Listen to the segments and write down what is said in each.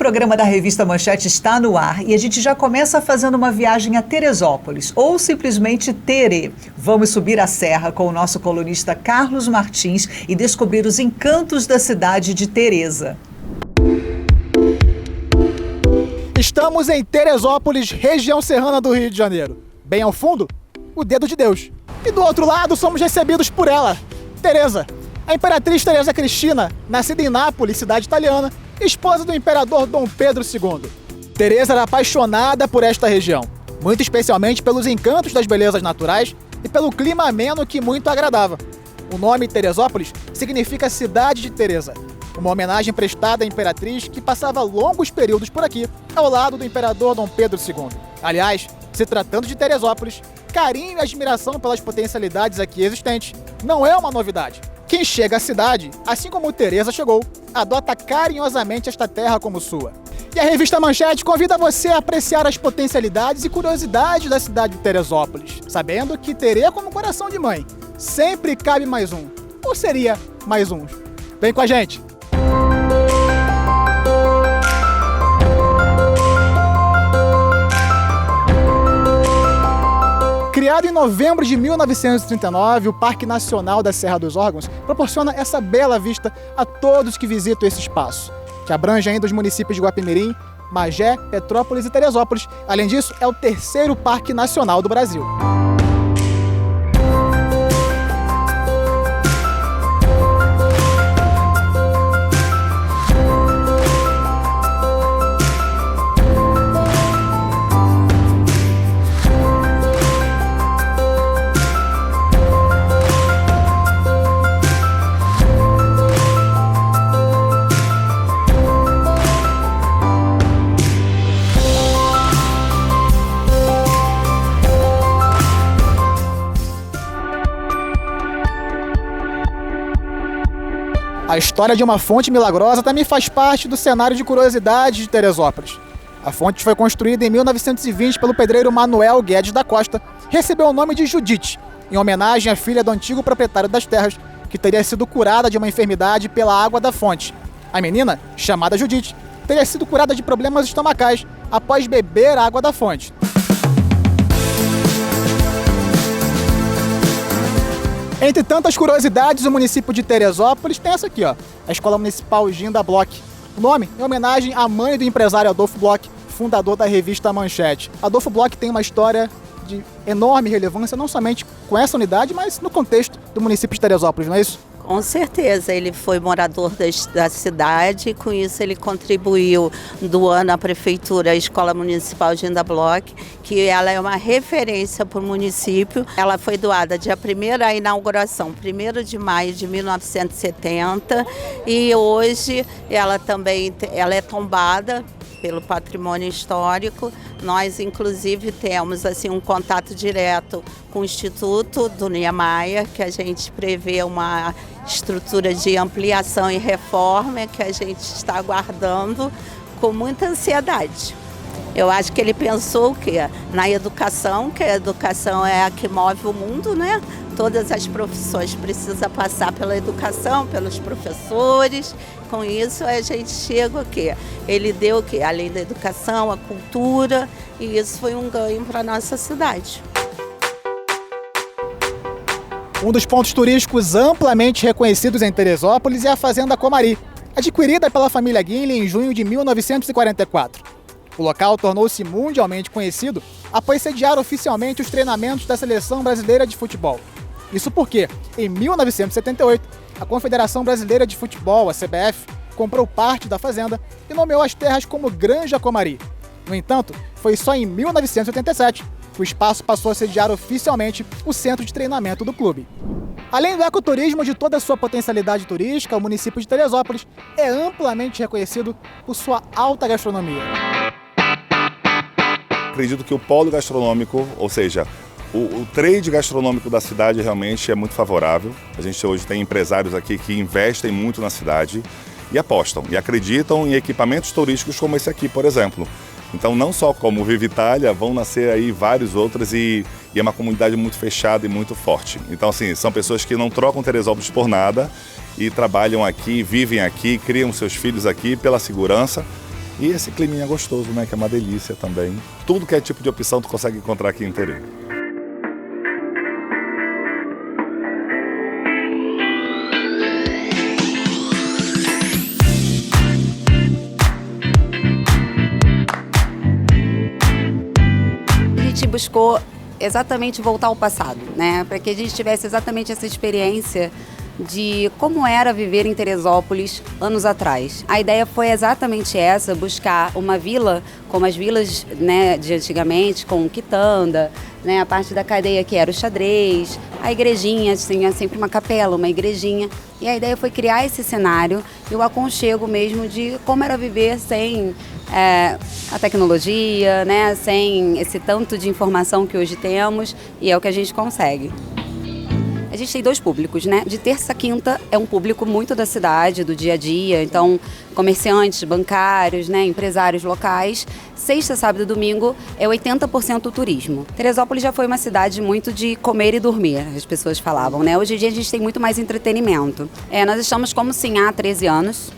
programa da Revista Manchete está no ar e a gente já começa fazendo uma viagem a Teresópolis, ou simplesmente Terê. Vamos subir a serra com o nosso colunista Carlos Martins e descobrir os encantos da cidade de Teresa. Estamos em Teresópolis, região serrana do Rio de Janeiro. Bem ao fundo, o dedo de Deus. E do outro lado, somos recebidos por ela, Teresa. A imperatriz Teresa Cristina, nascida em Nápoles, cidade italiana, esposa do imperador Dom Pedro II. Teresa era apaixonada por esta região, muito especialmente pelos encantos das belezas naturais e pelo clima ameno que muito agradava. O nome Teresópolis significa cidade de Teresa, uma homenagem prestada à imperatriz que passava longos períodos por aqui, ao lado do imperador Dom Pedro II. Aliás, se tratando de Teresópolis, carinho e admiração pelas potencialidades aqui existentes não é uma novidade. Quem chega à cidade, assim como Teresa chegou, adota carinhosamente esta terra como sua. E a revista Manchete convida você a apreciar as potencialidades e curiosidades da cidade de Teresópolis, sabendo que Terê, como coração de mãe, sempre cabe mais um. Ou seria mais uns? Vem com a gente! Criado em novembro de 1939, o Parque Nacional da Serra dos Órgãos proporciona essa bela vista a todos que visitam esse espaço, que abrange ainda os municípios de Guapimirim, Magé, Petrópolis e Teresópolis. Além disso, é o terceiro Parque Nacional do Brasil. A história de uma fonte milagrosa também faz parte do cenário de curiosidades de Teresópolis. A fonte foi construída em 1920 pelo pedreiro Manuel Guedes da Costa, recebeu o nome de Judite, em homenagem à filha do antigo proprietário das terras, que teria sido curada de uma enfermidade pela água da fonte. A menina, chamada Judite, teria sido curada de problemas estomacais após beber a água da fonte. Entre tantas curiosidades, o município de Teresópolis tem essa aqui, ó, a Escola Municipal Ginda Bloch. O nome é homenagem à mãe do empresário Adolfo Bloch, fundador da revista Manchete. Adolfo Bloch tem uma história de enorme relevância, não somente com essa unidade, mas no contexto do município de Teresópolis, não é isso? Com certeza, ele foi morador da cidade e com isso ele contribuiu doando à prefeitura a Escola Municipal Ginda Bloch, que ela é uma referência para o município. Ela foi doada dia 1º à inauguração, 1º de maio de 1970, e hoje ela é tombada pelo patrimônio histórico. Nós, inclusive, temos assim, um contato direto com o Instituto do Niemeyer, que a gente prevê uma estrutura de ampliação e reforma que a gente está aguardando com muita ansiedade. Eu acho que ele pensou o quê? Na educação, que a educação é a que move o mundo, né? Todas as profissões precisam passar pela educação, pelos professores. Com isso, a gente chega o quê? Ele deu o quê? Além da educação, a cultura, e isso foi um ganho para a nossa cidade. Um dos pontos turísticos amplamente reconhecidos em Teresópolis é a Fazenda Comari, adquirida pela família Guinle em junho de 1944. O local tornou-se mundialmente conhecido após sediar oficialmente os treinamentos da Seleção Brasileira de Futebol. Isso porque, em 1978, a Confederação Brasileira de Futebol, a CBF, comprou parte da fazenda e nomeou as terras como Granja Comari. No entanto, foi só em 1987 que o espaço passou a sediar oficialmente o centro de treinamento do clube. Além do ecoturismo de toda a sua potencialidade turística, o município de Teresópolis é amplamente reconhecido por sua alta gastronomia. Acredito que o polo gastronômico, ou seja, o trade gastronômico da cidade realmente é muito favorável. A gente hoje tem empresários aqui que investem muito na cidade e apostam e acreditam em equipamentos turísticos como esse aqui, por exemplo. Então, não só como o Viva Itália, vão nascer aí vários outros e é uma comunidade muito fechada e muito forte. Então, assim, são pessoas que não trocam Teresópolis por nada e trabalham aqui, vivem aqui, criam seus filhos aqui pela segurança E esse climinha gostoso, né, que é uma delícia também. Tudo que é tipo de opção tu consegue encontrar aqui em Terê. A gente buscou exatamente voltar ao passado, né? Para que a gente tivesse exatamente essa experiência de como era viver em Teresópolis anos atrás. A ideia foi exatamente essa, buscar uma vila como as vilas, né, de antigamente, com quitanda, né, a parte da cadeia que era o xadrez, a igrejinha, tinha sempre uma capela, uma igrejinha. E a ideia foi criar esse cenário e o aconchego mesmo de como era viver sem a tecnologia, né, sem esse tanto de informação que hoje temos, e é o que a gente consegue. A gente tem dois públicos, né? De terça a quinta é um público muito da cidade, do dia a dia, então comerciantes, bancários, né, empresários locais. Sexta, sábado e domingo é 80% turismo. Teresópolis já foi uma cidade muito de comer e dormir, as pessoas falavam, né? Hoje em dia a gente tem muito mais entretenimento. Nós estamos como sim há 13 anos.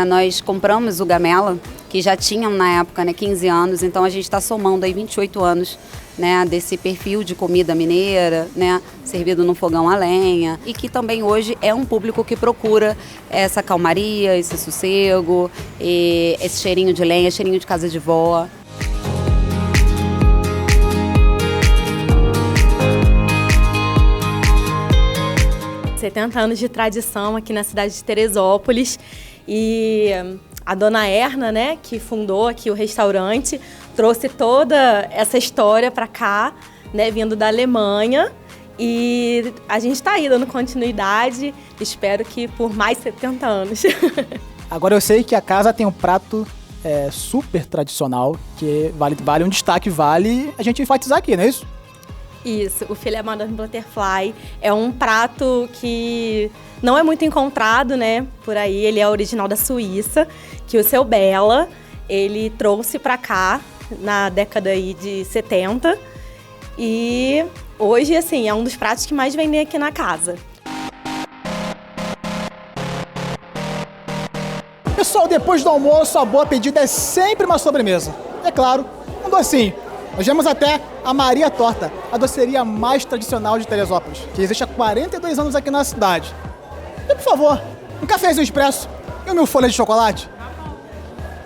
Nós compramos o Gamela, que já tinham na época, né, 15 anos, então a gente está somando aí 28 anos, né, desse perfil de comida mineira, né, servido num fogão a lenha, e que também hoje é um público que procura essa calmaria, esse sossego, esse cheirinho de lenha, cheirinho de casa de vó. Há 70 anos de tradição aqui na cidade de Teresópolis, e a dona Erna, né, que fundou aqui o restaurante, trouxe toda essa história para cá, né, vindo da Alemanha, e a gente está aí dando continuidade, espero que por mais 70 anos. Agora eu sei que a casa tem um prato super tradicional, que vale um destaque, vale a gente enfatizar aqui, não é isso? Isso, o filé Madame Butterfly é um prato que não é muito encontrado, né, por aí. Ele é original da Suíça, que o seu Bela, ele trouxe para cá na década aí de 70. E hoje, assim, é um dos pratos que mais vendem aqui na casa. Pessoal, depois do almoço, a boa pedida é sempre uma sobremesa. É claro, um docinho. Nós vamos até a Maria Torta, a doceria mais tradicional de Teresópolis, que existe há 42 anos aqui na cidade. E, por favor, um cafezinho expresso e 1000 folhas de chocolate.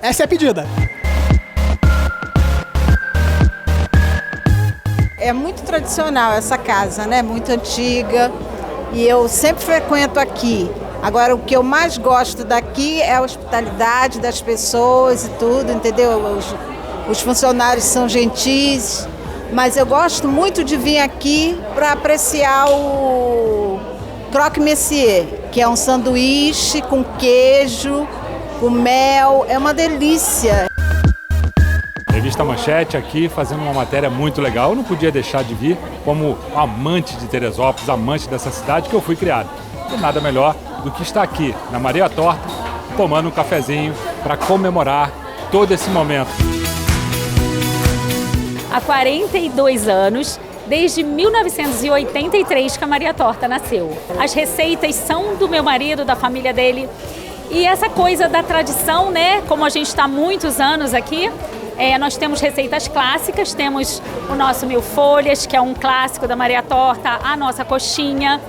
Essa é a pedida. É muito tradicional essa casa, né? Muito antiga, e eu sempre frequento aqui. Agora, o que eu mais gosto daqui é a hospitalidade das pessoas e tudo, entendeu? Os funcionários são gentis, mas eu gosto muito de vir aqui para apreciar o croque monsieur, que é um sanduíche com queijo, com mel, é uma delícia. Revista Manchete aqui fazendo uma matéria muito legal. Eu não podia deixar de vir como amante de Teresópolis, amante dessa cidade que eu fui criado. E nada melhor do que estar aqui na Maria Torta, tomando um cafezinho para comemorar todo esse momento. Há 42 anos, desde 1983 que a Maria Torta nasceu. As receitas são do meu marido, da família dele. E essa coisa da tradição, né? Como a gente está há muitos anos aqui, nós temos receitas clássicas, temos o nosso 1000 folhas, que é um clássico da Maria Torta, a nossa coxinha,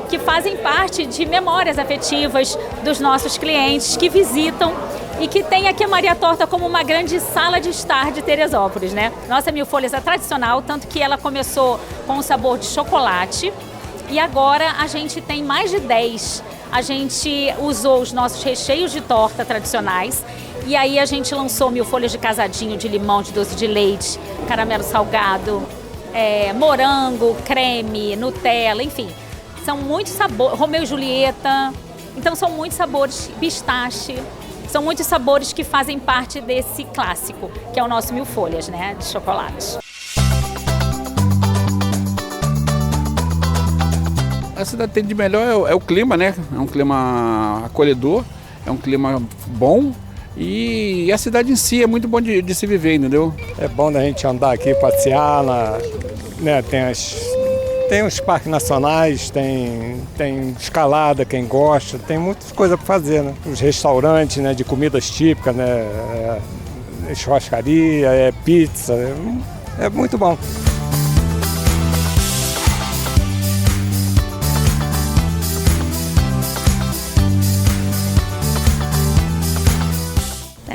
que fazem parte de memórias afetivas dos nossos clientes que visitam e que tem aqui a Maria Torta como uma grande sala de estar de Teresópolis, né? Nossa 1000 folhas é tradicional, tanto que ela começou com o sabor de chocolate e agora a gente tem mais de 10. A gente usou os nossos recheios de torta tradicionais e aí a gente lançou 1000 folhas de casadinho, de limão, de doce de leite, caramelo salgado, morango, creme, Nutella, enfim. São muitos sabores, Romeu e Julieta, então são muitos sabores, pistache. São muitos sabores que fazem parte desse clássico, que é o nosso 1000 folhas, né, de chocolate. A cidade tem de melhor é o clima, né? É um clima acolhedor, é um clima bom e a cidade em si é muito bom de se viver, entendeu? É bom da gente andar aqui, passear, né? Tem os parques nacionais, tem escalada, quem gosta, tem muitas coisas para fazer, né? Os restaurantes, né, de comidas típicas, né, churrascaria, é pizza, é muito bom.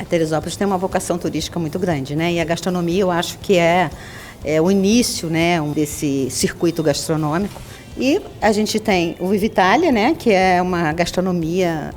Teresópolis tem uma vocação turística muito grande, né? E a gastronomia eu acho que é o início, né, desse circuito gastronômico. E a gente tem o Vivitalia, né, que é uma gastronomia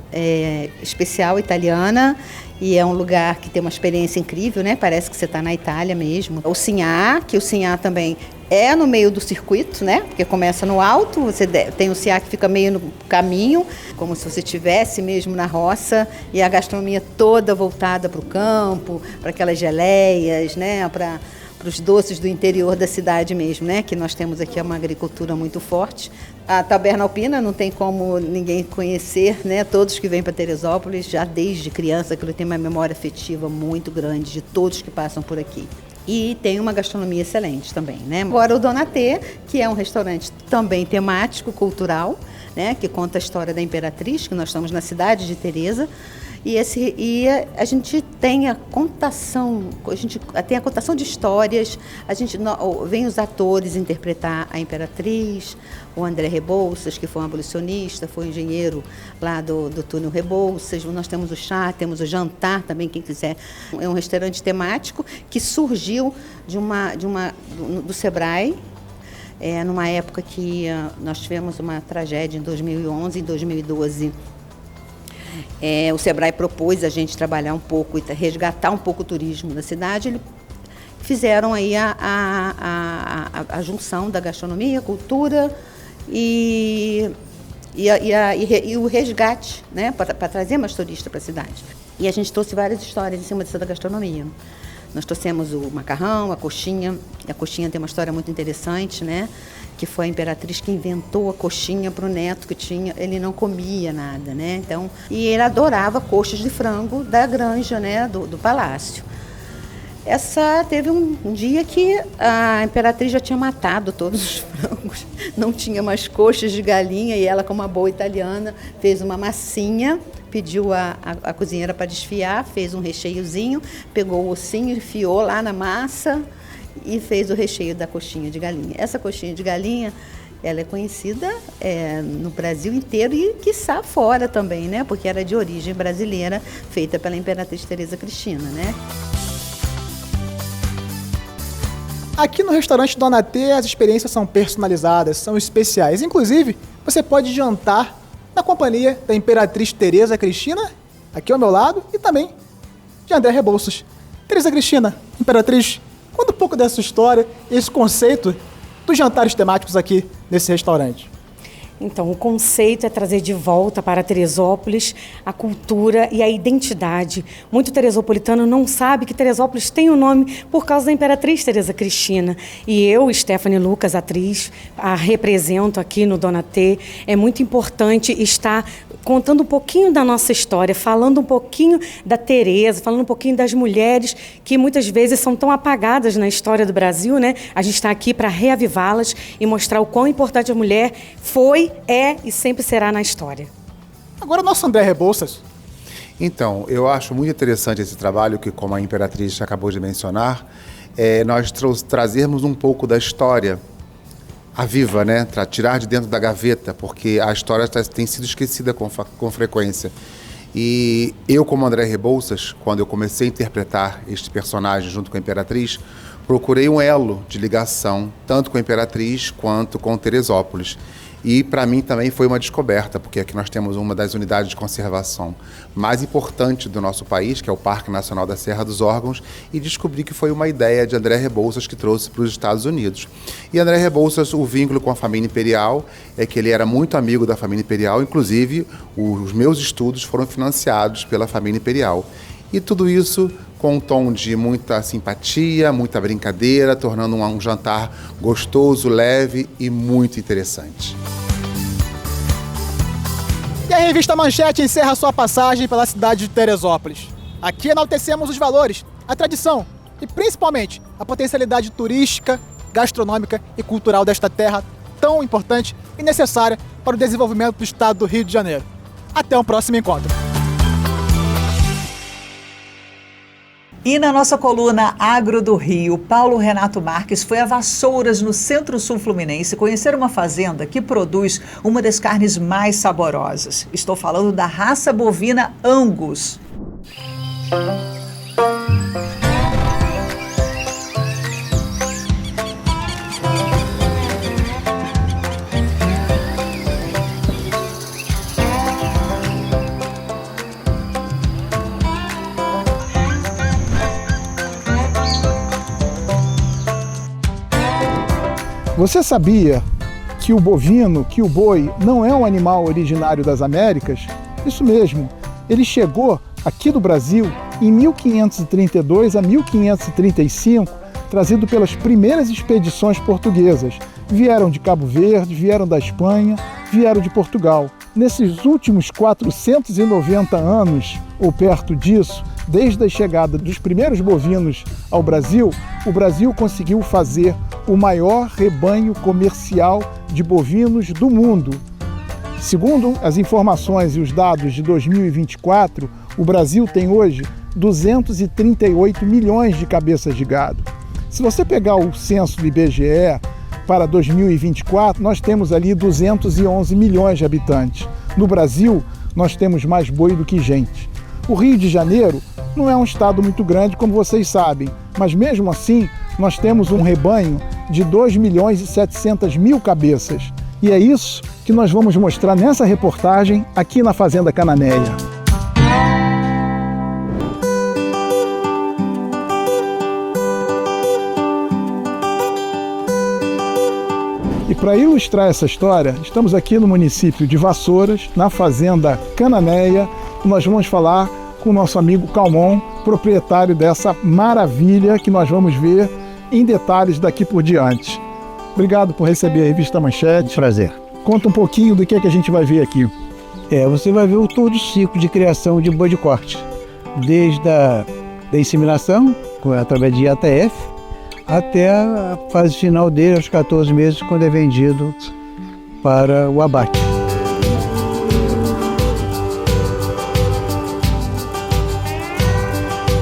especial italiana e é um lugar que tem uma experiência incrível, né? Parece que você está na Itália mesmo. O Sinhá, que o Sinhá também é no meio do circuito, né? Porque começa no alto, você tem o Sinhá que fica meio no caminho, como se você estivesse mesmo na roça, e a gastronomia toda voltada para o campo, para aquelas geleias, né? Para os doces do interior da cidade mesmo, né? Que nós temos aqui uma agricultura muito forte. A Taberna Alpina não tem como ninguém conhecer, né? Todos que vêm para Teresópolis, já desde criança, aquilo tem uma memória afetiva muito grande de todos que passam por aqui. E tem uma gastronomia excelente também, né? Agora o Donatê, que é um restaurante também temático, cultural, né? Que conta a história da Imperatriz, que nós estamos na cidade de Teresa. E a gente tem a contação de histórias, vem os atores interpretar a Imperatriz, o André Rebouças, que foi um abolicionista, foi engenheiro lá do túnel Rebouças, nós temos o chá, temos o jantar também, quem quiser. É um restaurante temático que surgiu do Sebrae, numa época que nós tivemos uma tragédia em 2011, em 2012. O Sebrae propôs a gente trabalhar um pouco e resgatar um pouco o turismo da cidade. Eles fizeram aí a junção da gastronomia, cultura e o resgate, né, para trazer mais turista para a cidade. E a gente trouxe várias histórias em cima dessa da gastronomia. Nós trouxemos o macarrão, a coxinha. E a coxinha tem uma história muito interessante, né? Que foi a Imperatriz que inventou a coxinha para o neto que tinha, ele não comia nada, né? Então, e ele adorava coxas de frango da granja, né, do palácio. Teve um dia que a Imperatriz já tinha matado todos os frangos, não tinha mais coxas de galinha e ela, como uma boa italiana, fez uma massinha, pediu a cozinheira para desfiar, fez um recheiozinho, pegou o ossinho, enfiou lá na massa e fez o recheio da coxinha de galinha. Essa coxinha de galinha, ela é conhecida no Brasil inteiro e, quiçá, fora também, né? Porque era de origem brasileira, feita pela Imperatriz Teresa Cristina, né? Aqui no restaurante Donatê, as experiências são personalizadas, são especiais. Inclusive, você pode jantar na companhia da Imperatriz Teresa Cristina, aqui ao meu lado, e também de André Rebouças. Teresa Cristina, Imperatriz, conta um pouco dessa história e esse conceito dos jantares temáticos aqui nesse restaurante. Então, o conceito é trazer de volta para Teresópolis a cultura e a identidade. Muito teresopolitano não sabe que Teresópolis tem o nome por causa da Imperatriz Teresa Cristina. E eu, Stephanie Lucas, atriz, a represento aqui no Donatê. É muito importante estar contando um pouquinho da nossa história, falando um pouquinho da Teresa, falando um pouquinho das mulheres que muitas vezes são tão apagadas na história do Brasil, né? A gente está aqui para reavivá-las e mostrar o quão importante a mulher foi, é e sempre será na história. Agora o nosso André Rebouças. Então, eu acho muito interessante esse trabalho que, como a Imperatriz acabou de mencionar, nós trazermos um pouco da história a viva, né? Tirar de dentro da gaveta, porque a história tem sido esquecida com frequência. E eu, como André Rebouças, quando eu comecei a interpretar este personagem junto com a Imperatriz, procurei um elo de ligação, tanto com a Imperatriz quanto com Teresópolis. E para mim também foi uma descoberta, porque aqui nós temos uma das unidades de conservação mais importantes do nosso país, que é o Parque Nacional da Serra dos Órgãos, e descobri que foi uma ideia de André Rebouças que trouxe para os Estados Unidos. E André Rebouças, o vínculo com a família imperial é que ele era muito amigo da família imperial, inclusive os meus estudos foram financiados pela família imperial. E tudo isso com um tom de muita simpatia, muita brincadeira, tornando um jantar gostoso, leve e muito interessante. E a revista Manchete encerra sua passagem pela cidade de Teresópolis. Aqui enaltecemos os valores, a tradição e, principalmente, a potencialidade turística, gastronômica e cultural desta terra tão importante e necessária para o desenvolvimento do estado do Rio de Janeiro. Até o próximo encontro. E na nossa coluna Agro do Rio, Paulo Renato Marques foi a Vassouras, no Centro-Sul Fluminense, conhecer uma fazenda que produz uma das carnes mais saborosas. Estou falando da raça bovina Angus. Você sabia que o bovino, que o boi, não é um animal originário das Américas? Isso mesmo, ele chegou aqui do Brasil em 1532 a 1535, trazido pelas primeiras expedições portuguesas. Vieram de Cabo Verde, vieram da Espanha, vieram de Portugal. Nesses últimos 490 anos, ou perto disso, desde a chegada dos primeiros bovinos ao Brasil, o Brasil conseguiu fazer o maior rebanho comercial de bovinos do mundo. Segundo as informações e os dados de 2024, o Brasil tem hoje 238 milhões de cabeças de gado. Se você pegar o censo do IBGE para 2024, nós temos ali 211 milhões de habitantes. No Brasil, nós temos mais boi do que gente. O Rio de Janeiro não é um estado muito grande, como vocês sabem, mas mesmo assim, nós temos um rebanho de 2.700.000 cabeças. E é isso que nós vamos mostrar nessa reportagem aqui na Fazenda Cananéia. E para ilustrar essa história, estamos aqui no município de Vassouras, na Fazenda Cananéia, e nós vamos falar com o nosso amigo Calmon, proprietário dessa maravilha que nós vamos ver em detalhes daqui por diante. Obrigado por receber a revista Manchete. Prazer. Conta um pouquinho do que a gente vai ver aqui. Você vai ver todo o ciclo de criação de boi de corte, desde a inseminação, através de IATF, até a fase final dele, aos 14 meses, quando é vendido para o abate.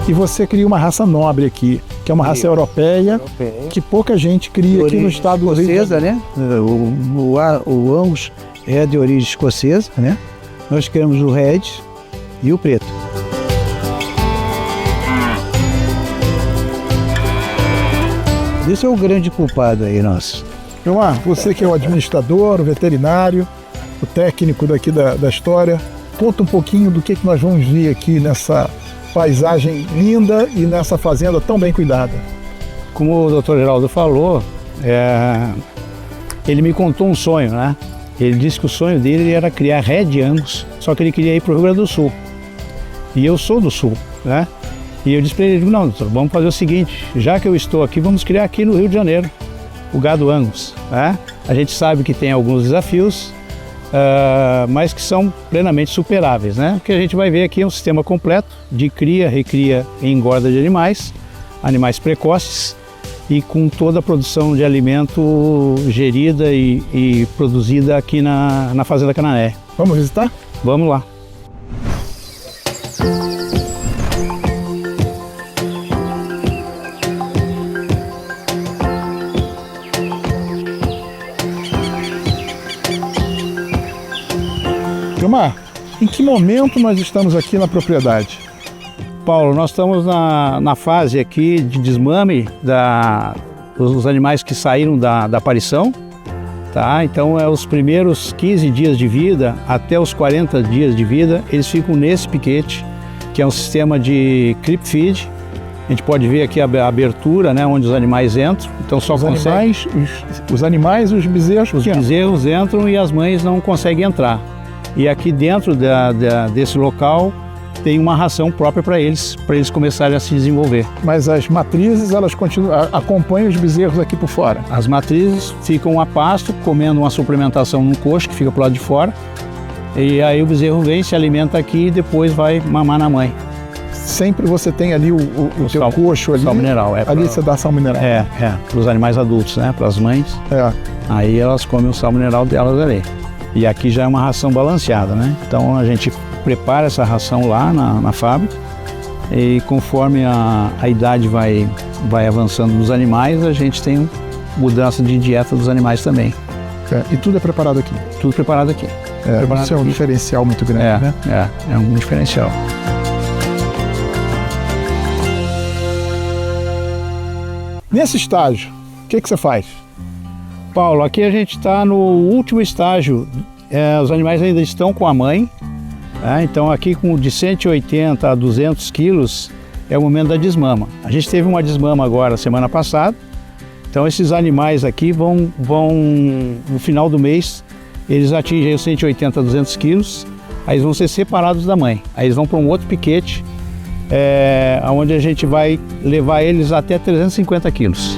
E você cria uma raça nobre aqui, que é uma raça europeia, que pouca gente cria aqui no estado do Rio. Escocesa, né? O Angus é de origem escocesa, né? Nós criamos o Red e o Preto. Esse é o grande culpado aí, nosso. Gilmar, você que é o administrador, o veterinário, o técnico daqui da história, conta um pouquinho do que nós vamos ver aqui nessa paisagem linda e nessa fazenda tão bem cuidada. Como o Dr. Geraldo falou, ele me contou um sonho, né? Ele disse que o sonho dele era criar Red Angus, só que ele queria ir para o Rio Grande do Sul. E eu sou do Sul, né? E eu disse para ele, não, doutor, vamos fazer o seguinte, já que eu estou aqui, vamos criar aqui no Rio de Janeiro o gado Angus, né? A gente sabe que tem alguns desafios, mas que são plenamente superáveis, né? O que a gente vai ver aqui é um sistema completo de cria, recria e engorda de animais precoces e com toda a produção de alimento gerida e produzida aqui na Fazenda Canané. Vamos visitar? Vamos lá. Gilmar, em que momento nós estamos aqui na propriedade? Paulo, nós estamos na fase aqui de desmame dos animais que saíram da aparição, tá? Então, os primeiros 15 dias de vida até os 40 dias de vida, eles ficam nesse piquete, que é um sistema de creep feed. A gente pode ver aqui a abertura, né, onde os animais entram. Então, os animais e os bezerros? Os bezerros entram e as mães não conseguem entrar. E aqui dentro desse local tem uma ração própria para eles começarem a se desenvolver. Mas as matrizes, elas acompanham os bezerros aqui por fora? As matrizes ficam a pasto, comendo uma suplementação num coxo que fica pro lado de fora. E aí o bezerro vem, se alimenta aqui e depois vai mamar na mãe. Sempre você tem ali o teu coxo ali? Sal mineral. Ali você dá sal mineral? Para os animais adultos, né? Para as mães. Aí elas comem o sal mineral delas ali. E aqui já é uma ração balanceada, né? Então a gente prepara essa ração lá na fábrica E conforme a idade vai avançando dos animais, a gente tem mudança de dieta dos animais também. E tudo é preparado aqui? Tudo preparado aqui. Isso é um diferencial muito grande, né? É um diferencial. Nesse estágio, o que você faz? Paulo, aqui a gente está no último estágio. Os animais ainda estão com a mãe. Então aqui de 180 a 200 quilos é o momento da desmama. A gente teve uma desmama agora, semana passada. Então esses animais aqui vão no final do mês, eles atingem os 180 a 200 quilos, aí eles vão ser separados da mãe. Aí eles vão para um outro piquete, onde a gente vai levar eles até 350 quilos.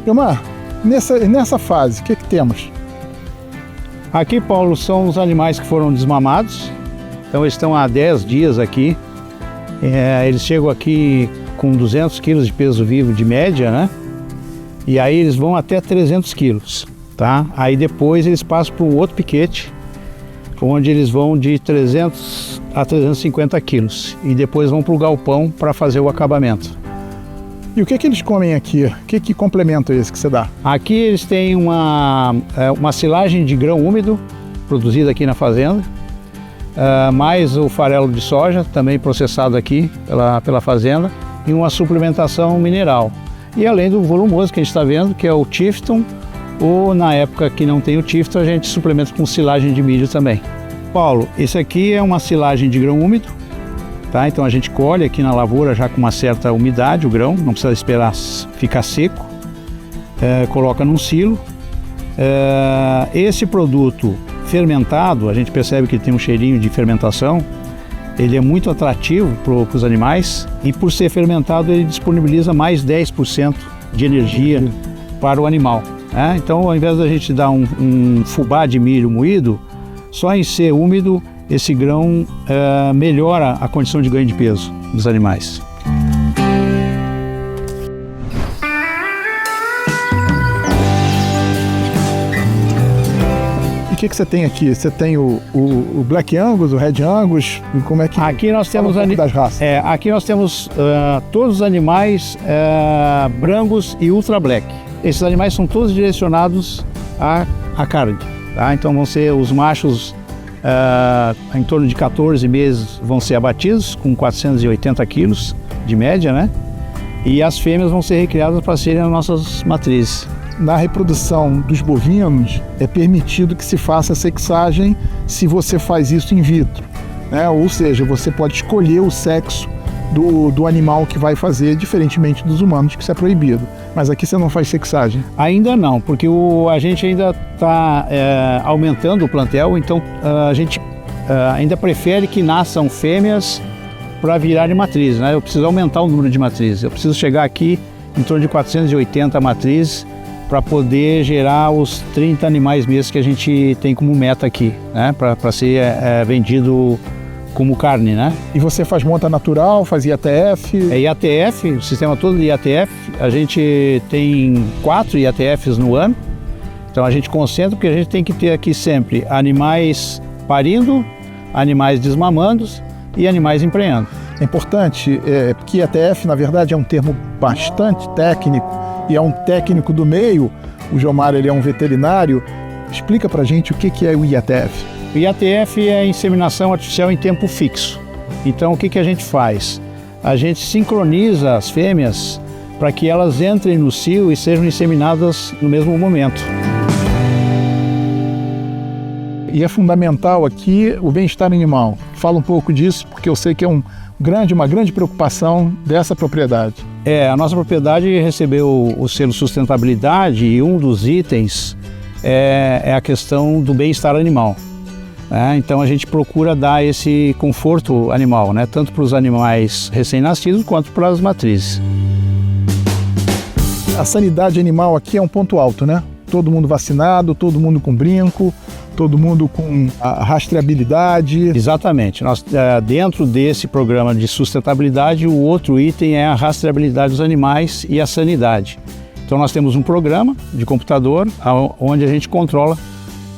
Ilmar, nessa fase, o que temos? Aqui, Paulo, são os animais que foram desmamados. Então eles estão há 10 dias aqui. Eles chegam aqui com 200 quilos de peso vivo de média, né? E aí eles vão até 300 quilos, tá? Aí depois eles passam para um outro piquete, onde eles vão de 300 a 350 quilos. E depois vão para o galpão para fazer o acabamento. E o que eles comem aqui? O que complementa esse que você dá? Aqui eles têm uma silagem de grão úmido, produzida aqui na fazenda, mais o farelo de soja, também processado aqui pela fazenda, e uma suplementação mineral. E além do volumoso que a gente está vendo, que é o Tifton, ou na época que não tem o Tifton, a gente suplementa com silagem de milho também. Paulo, esse aqui é uma silagem de grão úmido. Tá? Então a gente colhe aqui na lavoura já com uma certa umidade o grão, não precisa esperar ficar seco, coloca num silo. Esse produto fermentado, a gente percebe que ele tem um cheirinho de fermentação, ele é muito atrativo para os animais e por ser fermentado ele disponibiliza mais 10% de energia para o animal. Então ao invés da gente dar um fubá de milho moído, só em ser úmido esse grão melhora a condição de ganho de peso dos animais. E o que você tem aqui? Você tem o Black Angus, o Red Angus, como é que... Aqui nós temos das raças. Aqui nós temos todos os animais brancos e ultra black. Esses animais são todos direcionados à carne, tá? Então vão ser os machos em torno de 14 meses vão ser abatidos com 480 quilos de média, né? E as fêmeas vão ser recriadas para serem as nossas matrizes. Na reprodução dos bovinos é permitido que se faça a sexagem se você faz isso in vitro, né? Ou seja, você pode escolher o sexo do animal que vai fazer, diferentemente dos humanos, que isso é proibido. Mas aqui você não faz sexagem? Ainda não, porque a gente ainda está aumentando o plantel, então a gente ainda prefere que nasçam fêmeas para virarem matrizes, né? Eu preciso aumentar o número de matrizes, eu preciso chegar aqui em torno de 480 matrizes para poder gerar os 30 animais mesmo que a gente tem como meta aqui, né? Para ser vendido como carne, né? E você faz monta natural, faz IATF? IATF, o sistema todo de IATF. A gente tem 4 IATFs no ano. Então a gente concentra porque a gente tem que ter aqui sempre animais parindo, animais desmamando e animais emprenhando. É importante, porque IATF na verdade é um termo bastante técnico e é um técnico do meio. O Gilmar, ele é um veterinário. Explica pra gente o que é o IATF. O IATF é a inseminação artificial em tempo fixo. Então o que a gente faz? A gente sincroniza as fêmeas para que elas entrem no cio e sejam inseminadas no mesmo momento. E é fundamental aqui o bem-estar animal. Fala um pouco disso, porque eu sei que é uma grande preocupação dessa propriedade. A nossa propriedade recebeu o selo sustentabilidade e um dos itens é a questão do bem-estar animal. Então a gente procura dar esse conforto animal, né? Tanto para os animais recém-nascidos quanto para as matrizes. A sanidade animal aqui é um ponto alto, né? Todo mundo vacinado, todo mundo com brinco, todo mundo com a rastreabilidade. Exatamente. Nós, dentro desse programa de sustentabilidade, o outro item é a rastreabilidade dos animais e a sanidade. Então nós temos um programa de computador onde a gente controla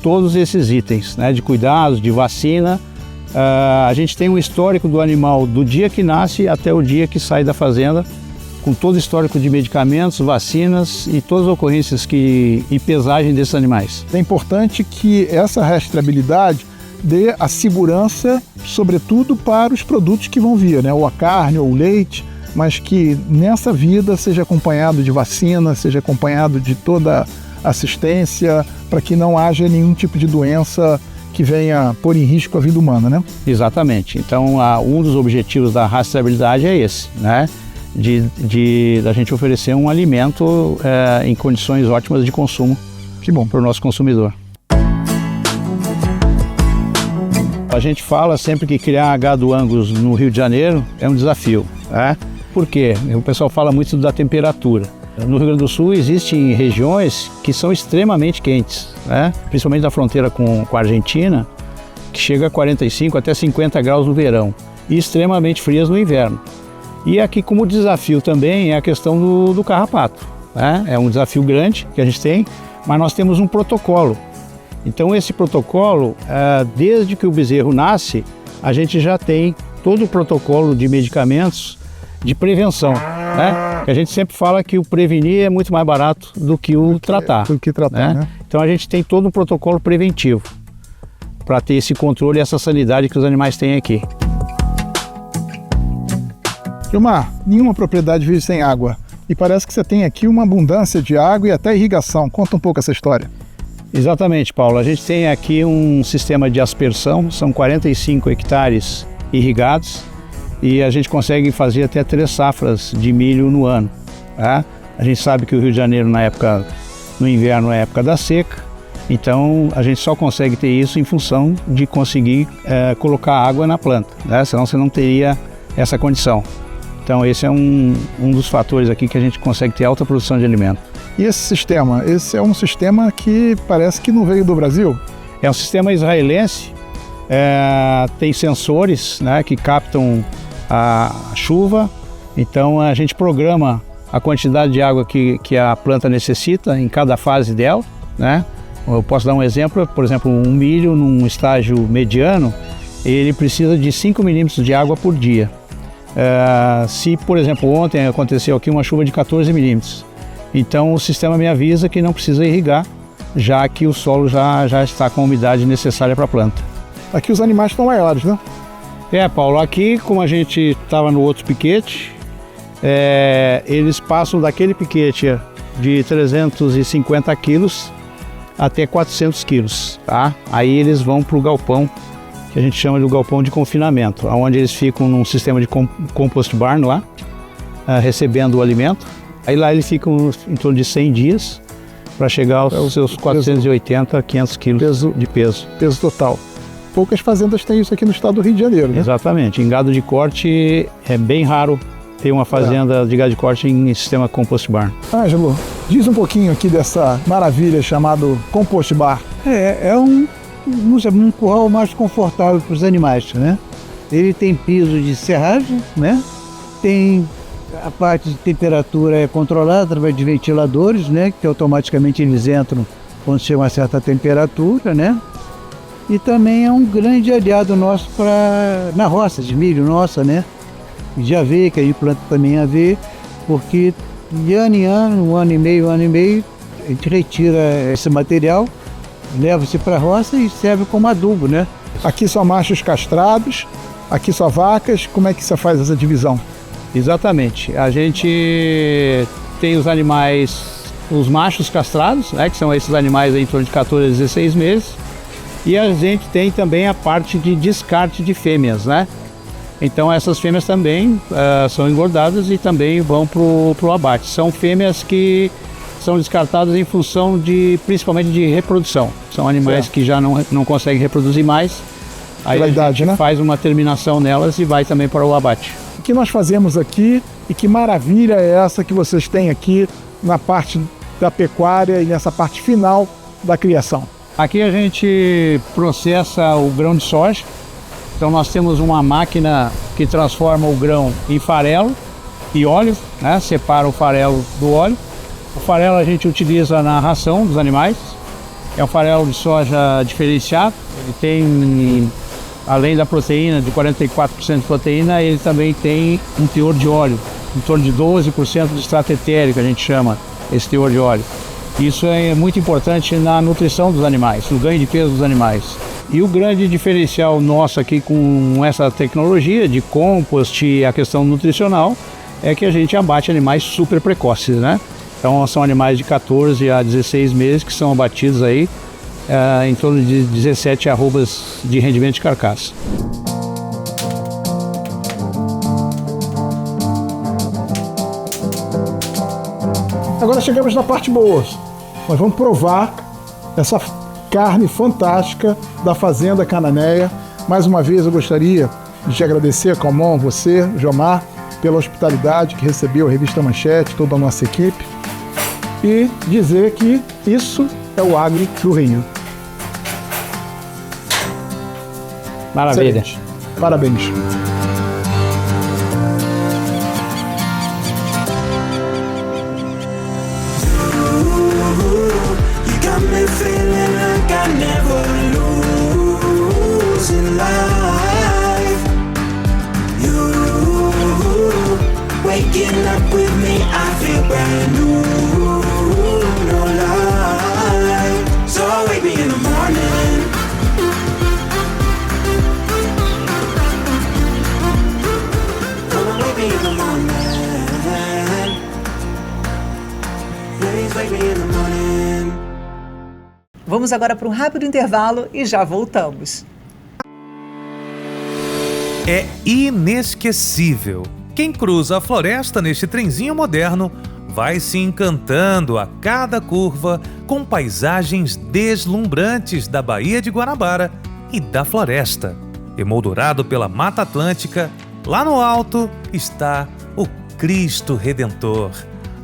todos esses itens, né, de cuidados, de vacina. A gente tem um histórico do animal do dia que nasce até o dia que sai da fazenda, com todo o histórico de medicamentos, vacinas e todas as ocorrências e pesagem desses animais. É importante que essa rastreabilidade dê a segurança, sobretudo para os produtos que vão vir, né? Ou a carne ou o leite, mas que nessa vida seja acompanhado de vacina, seja acompanhado de toda assistência, para que não haja nenhum tipo de doença que venha pôr em risco a vida humana, né? Exatamente. Então, um dos objetivos da rastreabilidade é esse, né? Da gente oferecer um alimento em condições ótimas de consumo. Que bom. Para o nosso consumidor. A gente fala sempre que criar gado Angus no Rio de Janeiro é um desafio, né? Por quê? O pessoal fala muito da temperatura. No Rio Grande do Sul existem regiões que são extremamente quentes, né? Principalmente na fronteira com a Argentina, que chega a 45 até 50 graus no verão e extremamente frias no inverno. E aqui como desafio também é a questão do carrapato, né? É um desafio grande que a gente tem, mas nós temos um protocolo. Então esse protocolo, desde que o bezerro nasce, a gente já tem todo o protocolo de medicamentos de prevenção, né? A gente sempre fala que o prevenir é muito mais barato do que o tratar. Né? Então a gente tem todo um protocolo preventivo para ter esse controle e essa sanidade que os animais têm aqui. Gilmar, nenhuma propriedade vive sem água. E parece que você tem aqui uma abundância de água e até irrigação. Conta um pouco essa história. Exatamente, Paulo. A gente tem aqui um sistema de aspersão, são 45 hectares irrigados e a gente consegue fazer até 3 safras de milho no ano. Tá? A gente sabe que o Rio de Janeiro no inverno é época da seca, então a gente só consegue ter isso em função de conseguir colocar água na planta, né? Senão você não teria essa condição. Então esse é um dos fatores aqui que a gente consegue ter alta produção de alimento. E esse sistema? Esse é um sistema que parece que não veio do Brasil? É um sistema israelense, tem sensores, né, que captam a chuva, então a gente programa a quantidade de água que a planta necessita em cada fase dela, né? Eu posso dar um exemplo, por exemplo, um milho num estágio mediano, ele precisa de 5 milímetros de água por dia. Se, por exemplo, ontem aconteceu aqui uma chuva de 14 milímetros, então o sistema me avisa que não precisa irrigar, já que o solo já está com a umidade necessária para a planta. Aqui os animais estão maiores, né? Paulo, aqui como a gente estava no outro piquete, eles passam daquele piquete de 350 quilos até 400 quilos, tá? Aí eles vão para o galpão, que a gente chama de galpão de confinamento, onde eles ficam num sistema de compost barn lá, recebendo o alimento. Aí lá eles ficam em torno de 100 dias para chegar aos seus 480, 500 quilos de peso. Peso total. Poucas fazendas têm isso aqui no estado do Rio de Janeiro, né? Exatamente. Em gado de corte é bem raro ter uma fazenda de gado de corte em sistema compost barn. Ângelo, diz um pouquinho aqui dessa maravilha chamado compost barn. É um curral mais confortável para os animais, né? Ele tem piso de serragem, né? Tem a parte de temperatura é controlada através de ventiladores, né? Que automaticamente eles entram quando chega uma certa temperatura, né? E também é um grande aliado nosso na roça de milho nossa, né? De aveia, que a gente planta também aveia, porque de ano em ano, um ano e meio, a gente retira esse material, leva-se para a roça e serve como adubo, né? Aqui só machos castrados, aqui só vacas, como é que você faz essa divisão? Exatamente, a gente tem os animais, os machos castrados, né, que são esses animais aí em torno de 14 a 16 meses, e a gente tem também a parte de descarte de fêmeas, né? Então essas fêmeas também são engordadas e também vão para o abate. São fêmeas que são descartadas em função principalmente de reprodução. São animais que já não conseguem reproduzir mais. Aí a gente faz uma terminação nelas e vai também para o abate. O que nós fazemos aqui e que maravilha é essa que vocês têm aqui na parte da pecuária e nessa parte final da criação? Aqui a gente processa o grão de soja. Então nós temos uma máquina que transforma o grão em farelo e óleo, né? Separa o farelo do óleo. O farelo a gente utiliza na ração dos animais. É um farelo de soja diferenciado. Ele tem, além da proteína, de 44% de proteína, ele também tem um teor de óleo, em torno de 12% de extrato etérico, a gente chama esse teor de óleo. Isso é muito importante na nutrição dos animais, no ganho de peso dos animais. E o grande diferencial nosso aqui com essa tecnologia de compost e a questão nutricional é que a gente abate animais super precoces, né? Então são animais de 14 a 16 meses que são abatidos aí em torno de 17 arrobas de rendimento de carcaça. Agora chegamos na parte boa. Nós vamos provar essa carne fantástica da Fazenda Cananéia. Mais uma vez eu gostaria de te agradecer, Calmon, você, Jomar, pela hospitalidade que recebeu a Revista Manchete, toda a nossa equipe, e dizer que isso é o Agro do Rio. Maravilha. Excelente. Parabéns. Waking up with me, I feel brand new, no lie. So wake me in the morning. Come on, wake me in the morning. Please wake me in the morning. Vamos agora para um rápido intervalo e já voltamos. É inesquecível. Quem cruza a floresta neste trenzinho moderno vai se encantando a cada curva com paisagens deslumbrantes da Baía de Guanabara e da floresta. Emoldurado pela Mata Atlântica, lá no alto está o Cristo Redentor,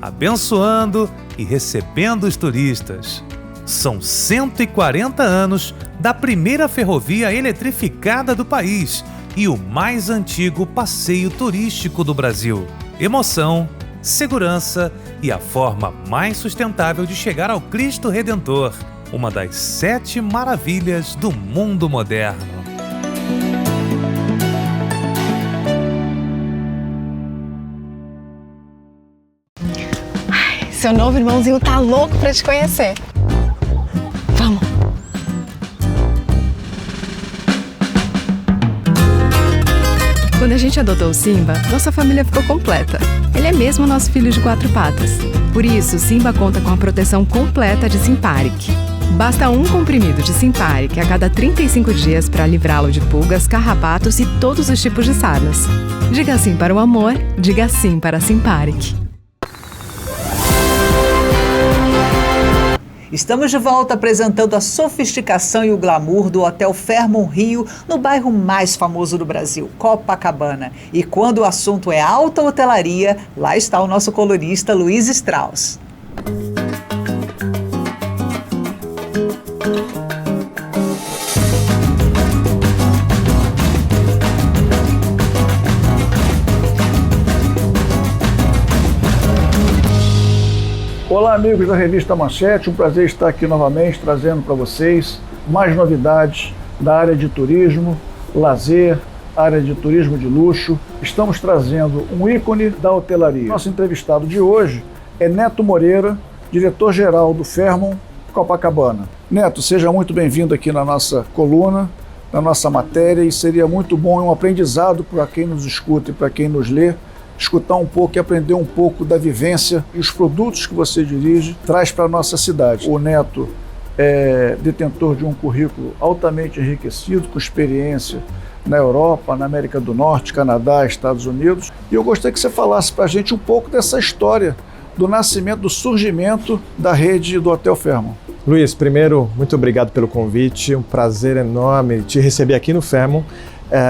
abençoando e recebendo os turistas. São 140 anos da primeira ferrovia eletrificada do país e o mais antigo passeio turístico do Brasil. Emoção, segurança e a forma mais sustentável de chegar ao Cristo Redentor, uma das 7 maravilhas do mundo moderno. Ai, seu novo irmãozinho tá louco pra te conhecer. Vamos. Quando a gente adotou o Simba, nossa família ficou completa. Ele é mesmo nosso filho de 4 patas. Por isso, Simba conta com a proteção completa de Simparic. Basta um comprimido de Simparic a cada 35 dias para livrá-lo de pulgas, carrapatos e todos os tipos de sarnas. Diga sim para o amor, diga sim para Simparic. Estamos de volta apresentando a sofisticação e o glamour do Hotel Fairmont Rio, no bairro mais famoso do Brasil, Copacabana. E quando o assunto é alta hotelaria, lá está o nosso colunista Luiz Strauss. Olá, amigos da Revista Manchete, um prazer estar aqui novamente trazendo para vocês mais novidades da área de turismo, lazer, área de turismo de luxo. Estamos trazendo um ícone da hotelaria. Nosso entrevistado de hoje é Neto Moreira, diretor-geral do Fairmont Copacabana. Neto, seja muito bem-vindo aqui na nossa coluna, na nossa matéria, e seria muito bom e um aprendizado para quem nos escuta e para quem nos lê, escutar um pouco e aprender um pouco da vivência e os produtos que você dirige traz para a nossa cidade. O Neto é detentor de um currículo altamente enriquecido, com experiência na Europa, na América do Norte, Canadá, Estados Unidos. E eu gostaria que você falasse para a gente um pouco dessa história do nascimento, do surgimento da rede do Hotel Fairmont. Luiz, primeiro, muito obrigado pelo convite. Um prazer enorme te receber aqui no Fairmont.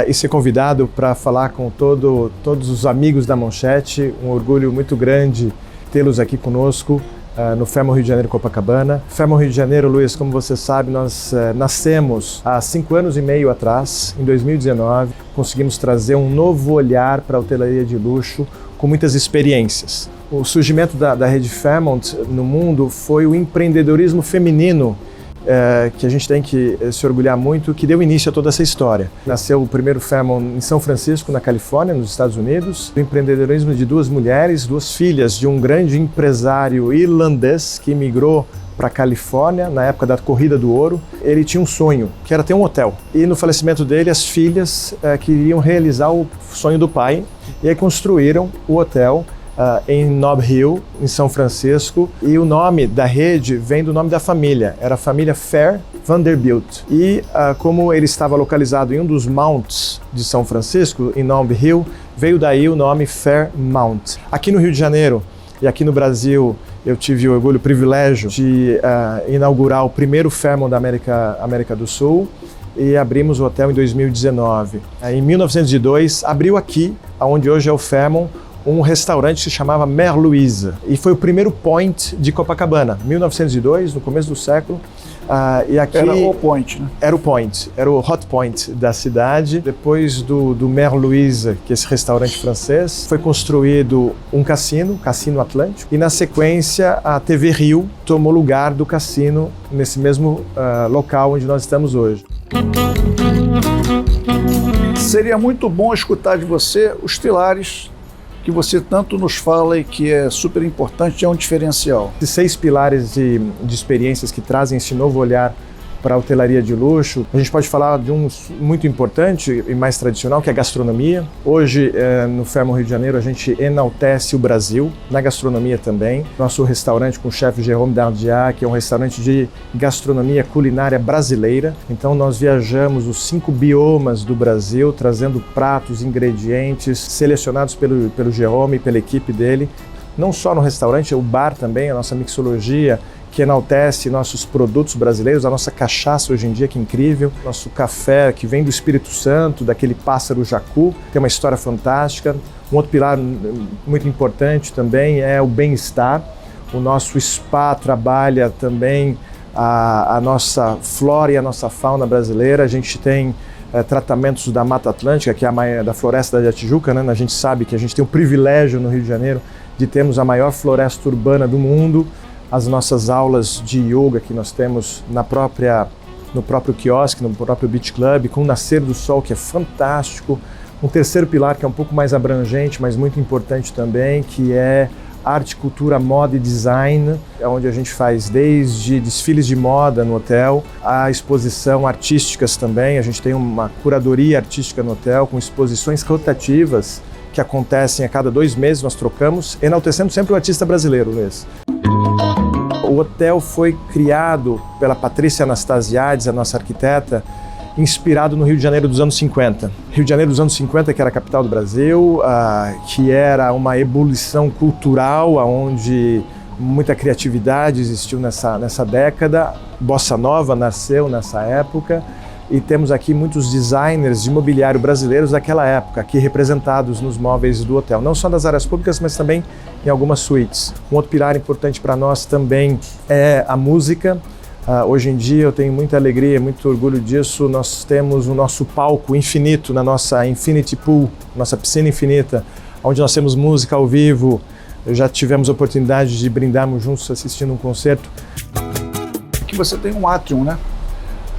E ser convidado para falar com todos os amigos da Manchete. Um orgulho muito grande tê-los aqui conosco, no Fairmont Rio de Janeiro, Copacabana. Fairmont Rio de Janeiro, Luiz, como você sabe, nós nascemos há 5 anos e meio atrás, em 2019. Conseguimos trazer um novo olhar para a hotelaria de luxo, com muitas experiências. O surgimento da rede Fairmont no mundo foi o empreendedorismo feminino, que a gente tem que se orgulhar muito, que deu início a toda essa história. Nasceu o primeiro Fairmont em São Francisco, na Califórnia, nos Estados Unidos. O empreendedorismo de 2 mulheres, 2 filhas de um grande empresário irlandês que imigrou para a Califórnia na época da Corrida do Ouro. Ele tinha um sonho, que era ter um hotel. E no falecimento dele, as filhas queriam realizar o sonho do pai e aí construíram o hotel em Nob Hill, em São Francisco, e o nome da rede vem do nome da família, era a família Fair Vanderbilt. E como ele estava localizado em um dos mounts de São Francisco, em Nob Hill, veio daí o nome Fairmont. Aqui no Rio de Janeiro e aqui no Brasil, eu tive o orgulho e o privilégio de inaugurar o primeiro Fairmont da América do Sul, e abrimos o hotel em 2019. Em 1902, abriu aqui, onde hoje é o Fairmont, um restaurante que se chamava Mère Louise, e foi o primeiro point de Copacabana, 1902, no começo do século. E aqui era o point, né? Era o point, era o hot point da cidade. Depois do Mère Louise, que é esse restaurante francês, foi construído um cassino, Cassino Atlântico, e na sequência a TV Rio tomou lugar do cassino nesse mesmo local onde nós estamos hoje. Seria muito bom escutar de você os pilares que você tanto nos fala e que é super importante, é um diferencial. Esses 6 pilares de experiências que trazem esse novo olhar para a hotelaria de luxo, a gente pode falar de um muito importante e mais tradicional, que é a gastronomia. Hoje, no Fairmont Rio de Janeiro, a gente enaltece o Brasil, na gastronomia também. Nosso restaurante com o chefe Jérôme Dardiat, que é um restaurante de gastronomia culinária brasileira. Então, nós viajamos os 5 biomas do Brasil, trazendo pratos, ingredientes, selecionados pelo Jérôme e pela equipe dele. Não só no restaurante, o bar também, a nossa mixologia, que enaltece nossos produtos brasileiros, a nossa cachaça hoje em dia, que é incrível, nosso café que vem do Espírito Santo, daquele pássaro jacu, tem uma história fantástica. Um outro pilar muito importante também é o bem-estar. O nosso spa trabalha também a nossa flora e a nossa fauna brasileira. A gente tem tratamentos da Mata Atlântica, que é da Floresta da Tijuca, né? A gente sabe que a gente tem o privilégio no Rio de Janeiro de termos a maior floresta urbana do mundo. As nossas aulas de yoga que nós temos no próprio quiosque, no próprio Beach Club, com o nascer do sol, que é fantástico. Um terceiro pilar que é um pouco mais abrangente, mas muito importante também, que é arte, cultura, moda e design, onde a gente faz desde desfiles de moda no hotel, a exposição artísticas também. A gente tem uma curadoria artística no hotel, com exposições rotativas que acontecem a cada 2 meses, nós trocamos, enaltecendo sempre o artista brasileiro, Luiz. O hotel foi criado pela Patrícia Anastasiades, a nossa arquiteta, inspirado no Rio de Janeiro dos anos 50. Rio de Janeiro dos anos 50, que era a capital do Brasil, que era uma ebulição cultural, onde muita criatividade existiu nessa década. Bossa Nova nasceu nessa época. E temos aqui muitos designers de mobiliário brasileiros daquela época, aqui representados nos móveis do hotel, não só das áreas públicas, mas também em algumas suítes. Um outro pilar importante para nós também é a música. Hoje em dia eu tenho muita alegria, muito orgulho disso. Nós temos o nosso palco infinito na nossa Infinity Pool, nossa piscina infinita, onde nós temos música ao vivo. Já tivemos a oportunidade de brindarmos juntos assistindo um concerto. Que você tem um atrium, né?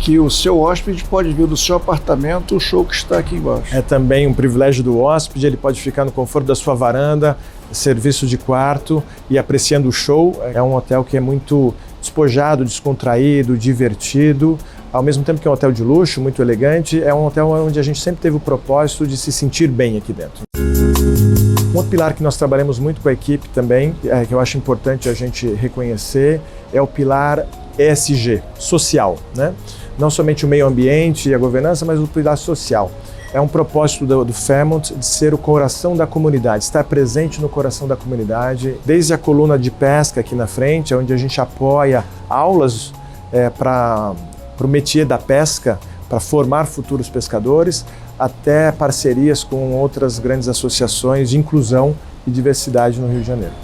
Que o seu hóspede pode ver do seu apartamento o show que está aqui embaixo. É também um privilégio do hóspede, ele pode ficar no conforto da sua varanda, serviço de quarto e apreciando o show. É um hotel que é muito despojado, descontraído, divertido, ao mesmo tempo que é um hotel de luxo, muito elegante. É um hotel onde a gente sempre teve o propósito de se sentir bem aqui dentro. Um outro pilar que nós trabalhamos muito com a equipe também, que eu acho importante a gente reconhecer, é o pilar ESG, social, né? Não somente o meio ambiente e a governança, mas o pilar social. É um propósito do Fairmont de ser o coração da comunidade, estar presente no coração da comunidade, desde a coluna de pesca aqui na frente, onde a gente apoia aulas para o métier da pesca, para formar futuros pescadores, até parcerias com outras grandes associações de inclusão e diversidade no Rio de Janeiro.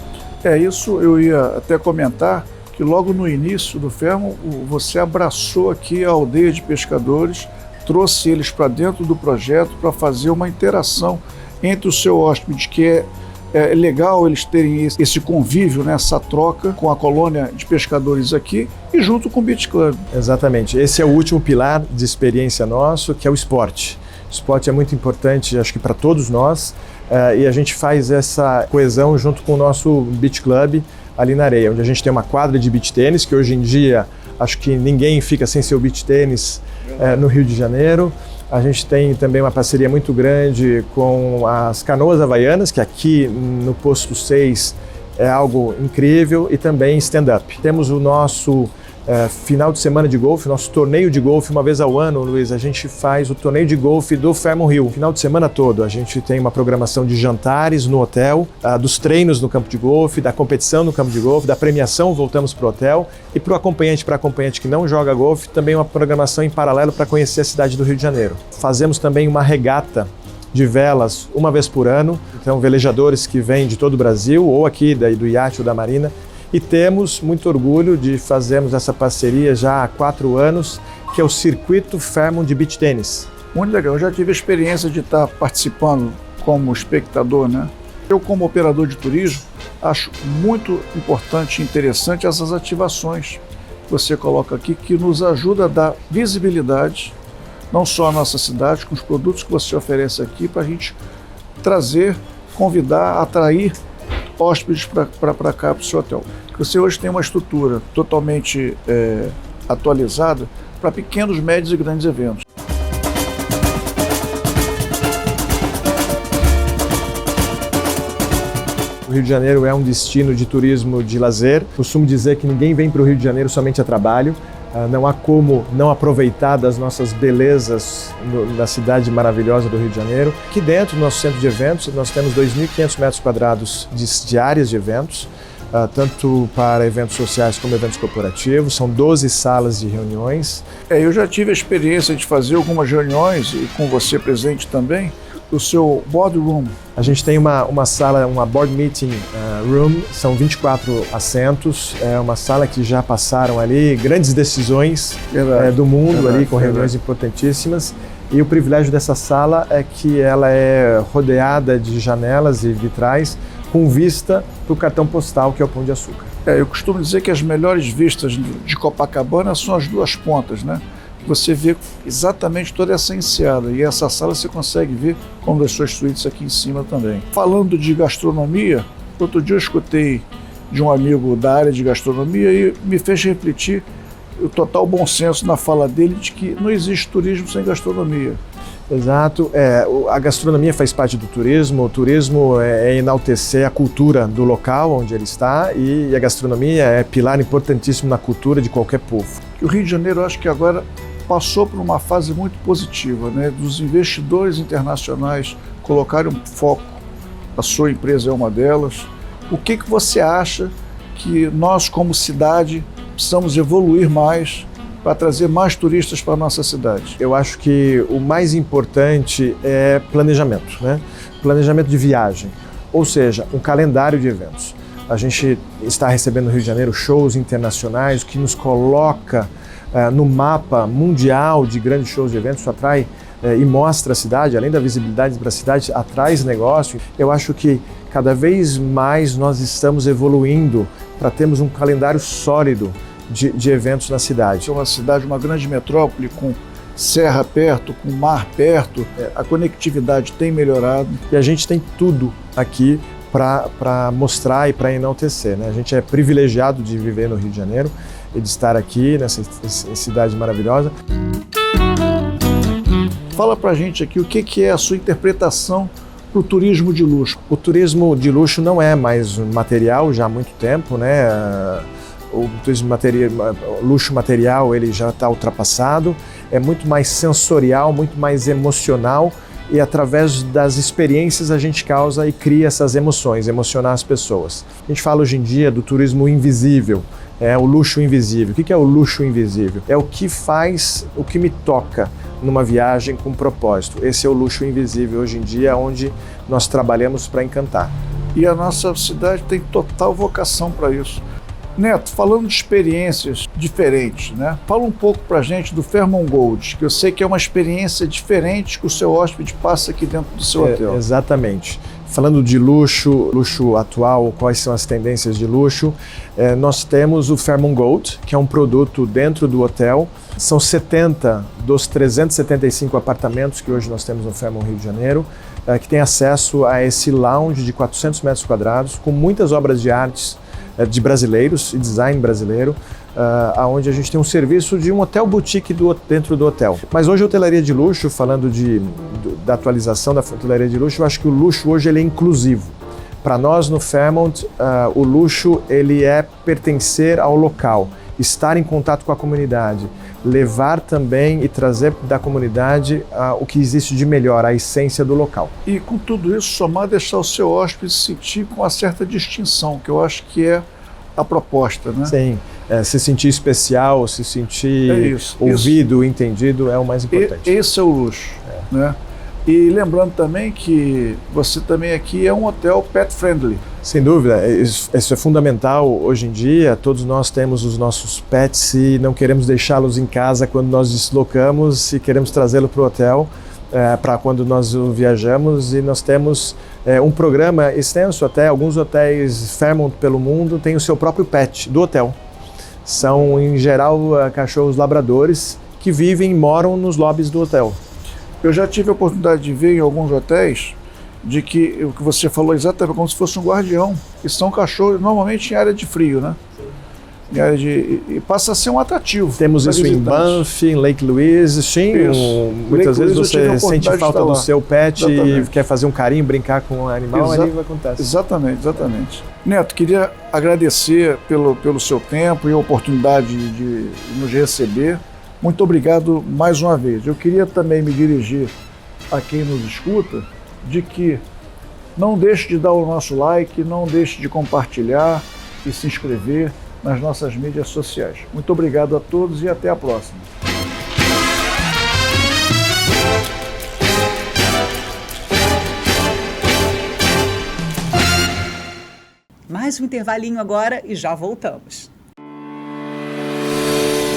Isso eu ia até comentar, que logo no início do Fermo, você abraçou aqui a aldeia de pescadores, trouxe eles para dentro do projeto para fazer uma interação entre o seu hóspede, que é legal eles terem esse convívio, né, essa troca com a colônia de pescadores aqui e junto com o Beach Club. Exatamente. Esse é o último pilar de experiência nosso, que é o esporte. O esporte é muito importante, acho que para todos nós, e a gente faz essa coesão junto com o nosso Beach Club ali na areia, onde a gente tem uma quadra de beach tênis, que hoje em dia acho que ninguém fica sem seu beach tênis no Rio de Janeiro. A gente tem também uma parceria muito grande com as Canoas Havaianas, que aqui no Posto 6 é algo incrível, e também stand-up. Temos o nosso final de semana de golfe, nosso torneio de golfe, uma vez ao ano, Luiz, a gente faz o torneio de golfe do Fermo Rio. Final de semana todo, a gente tem uma programação de jantares no hotel, dos treinos no campo de golfe, da competição no campo de golfe, da premiação, voltamos para o hotel, e para acompanhante que não joga golfe, também uma programação em paralelo para conhecer a cidade do Rio de Janeiro. Fazemos também uma regata de velas uma vez por ano, então velejadores que vêm de todo o Brasil, ou aqui do iate ou da marina, e temos muito orgulho de fazermos essa parceria já há 4 anos, que é o Circuito Fermo de Beach Tênis. Muito legal, eu já tive a experiência de estar participando como espectador, né? Eu, como operador de turismo, acho muito importante e interessante essas ativações que você coloca aqui, que nos ajuda a dar visibilidade, não só à nossa cidade, com os produtos que você oferece aqui, para a gente trazer, convidar, atrair hóspedes para cá, para o seu hotel. Você hoje tem uma estrutura totalmente atualizada para pequenos, médios e grandes eventos. O Rio de Janeiro é um destino de turismo de lazer. Costumo dizer que ninguém vem para o Rio de Janeiro somente a trabalho. Não há como não aproveitar das nossas belezas da cidade maravilhosa do Rio de Janeiro. Aqui dentro do nosso centro de eventos, nós temos 2.500 metros quadrados de áreas de eventos, tanto para eventos sociais como eventos corporativos. São 12 salas de reuniões. Eu já tive a experiência de fazer algumas reuniões, e com você presente também, do seu boardroom. A gente tem uma sala, uma board meeting room, são 24 assentos, é uma sala que já passaram ali grandes decisões do mundo, ali com reuniões importantíssimas. E o privilégio dessa sala é que ela é rodeada de janelas e vitrais com vista para o cartão postal, que é o Pão de Açúcar. Eu costumo dizer que as melhores vistas de Copacabana são as duas pontas, né? Você vê exatamente toda essa enseada, e essa sala você consegue ver como as suas suítes aqui em cima também. Falando de gastronomia, outro dia eu escutei de um amigo da área de gastronomia e me fez refletir o total bom senso na fala dele de que não existe turismo sem gastronomia. Exato, a gastronomia faz parte do turismo. O turismo é enaltecer a cultura do local onde ele está, e a gastronomia é pilar importantíssimo na cultura de qualquer povo. O Rio de Janeiro, eu acho que agora passou por uma fase muito positiva, né? Dos investidores internacionais colocarem um foco, a sua empresa é uma delas. O que você acha que nós, como cidade, precisamos evoluir mais para trazer mais turistas para a nossa cidade? Eu acho que o mais importante é planejamento, né? Planejamento de viagem, ou seja, um calendário de eventos. A gente está recebendo no Rio de Janeiro shows internacionais, que nos coloca no mapa mundial de grandes shows de eventos, atrai e mostra a cidade, além da visibilidade para a cidade, atrai negócio. Eu acho que cada vez mais nós estamos evoluindo para termos um calendário sólido de eventos na cidade. É uma cidade, uma grande metrópole, com serra perto, com mar perto, a conectividade tem melhorado. E a gente tem tudo aqui para mostrar e para enaltecer, né? A gente é privilegiado de viver no Rio de Janeiro e de estar aqui nessa cidade maravilhosa. Fala pra gente aqui o que é a sua interpretação para o turismo de luxo. O turismo de luxo não é mais material já há muito tempo, né? O turismo luxo material ele já está ultrapassado, é muito mais sensorial, muito mais emocional, e através das experiências a gente causa e cria essas emoções, emocionar as pessoas. A gente fala hoje em dia do turismo invisível, o luxo invisível. O que é o luxo invisível? É o que faz, o que me toca numa viagem com propósito. Esse é o luxo invisível hoje em dia, onde nós trabalhamos para encantar. E a nossa cidade tem total vocação para isso. Neto, falando de experiências diferentes, né? Fala um pouco pra gente do Fairmont Gold, que eu sei que é uma experiência diferente que o seu hóspede passa aqui dentro do seu hotel. Exatamente. Falando de luxo atual, quais são as tendências de luxo, nós temos o Fairmont Gold, que é um produto dentro do hotel. São 70 dos 375 apartamentos que hoje nós temos no Fairmont Rio de Janeiro, que tem acesso a esse lounge de 400 metros quadrados, com muitas obras de artes de brasileiros e design brasileiro, onde a gente tem um serviço de um hotel boutique dentro do hotel. Mas hoje a hotelaria de luxo, falando da atualização da hotelaria de luxo, eu acho que o luxo hoje ele é inclusivo. Para nós no Fairmont, o luxo ele é pertencer ao local, estar em contato com a comunidade, levar também e trazer da comunidade o que existe de melhor, a essência do local. E com tudo isso, somar deixar o seu hóspede se sentir com uma certa distinção, que eu acho que é a proposta, né? Sim, se sentir especial, se sentir ouvido, entendido, é o mais importante. Esse é o luxo, né? E lembrando também que você também aqui é um hotel pet friendly. Sem dúvida, isso é fundamental hoje em dia. Todos nós temos os nossos pets e não queremos deixá-los em casa quando nós deslocamos e queremos trazê-lo para o hotel para quando nós viajamos. E nós temos um programa extenso, até alguns hotéis Fairmont pelo mundo têm o seu próprio pet do hotel. São, em geral, cachorros labradores que vivem e moram nos lobbies do hotel. Eu já tive a oportunidade de ver em alguns hotéis de que o que você falou exatamente como se fosse um guardião, que são cachorros normalmente em área de frio, né? Em área e passa a ser um atrativo. Temos isso em Banff, em Lake Louise, sim. Muitas vezes você sente falta do seu pet e quer fazer um carinho, brincar com o animal, ali acontece. Exatamente. Neto, queria agradecer pelo seu tempo e a oportunidade de nos receber. Muito obrigado mais uma vez. Eu queria também me dirigir a quem nos escuta de que não deixe de dar o nosso like, não deixe de compartilhar e se inscrever nas nossas mídias sociais. Muito obrigado a todos e até a próxima. Mais um intervalinho agora e já voltamos.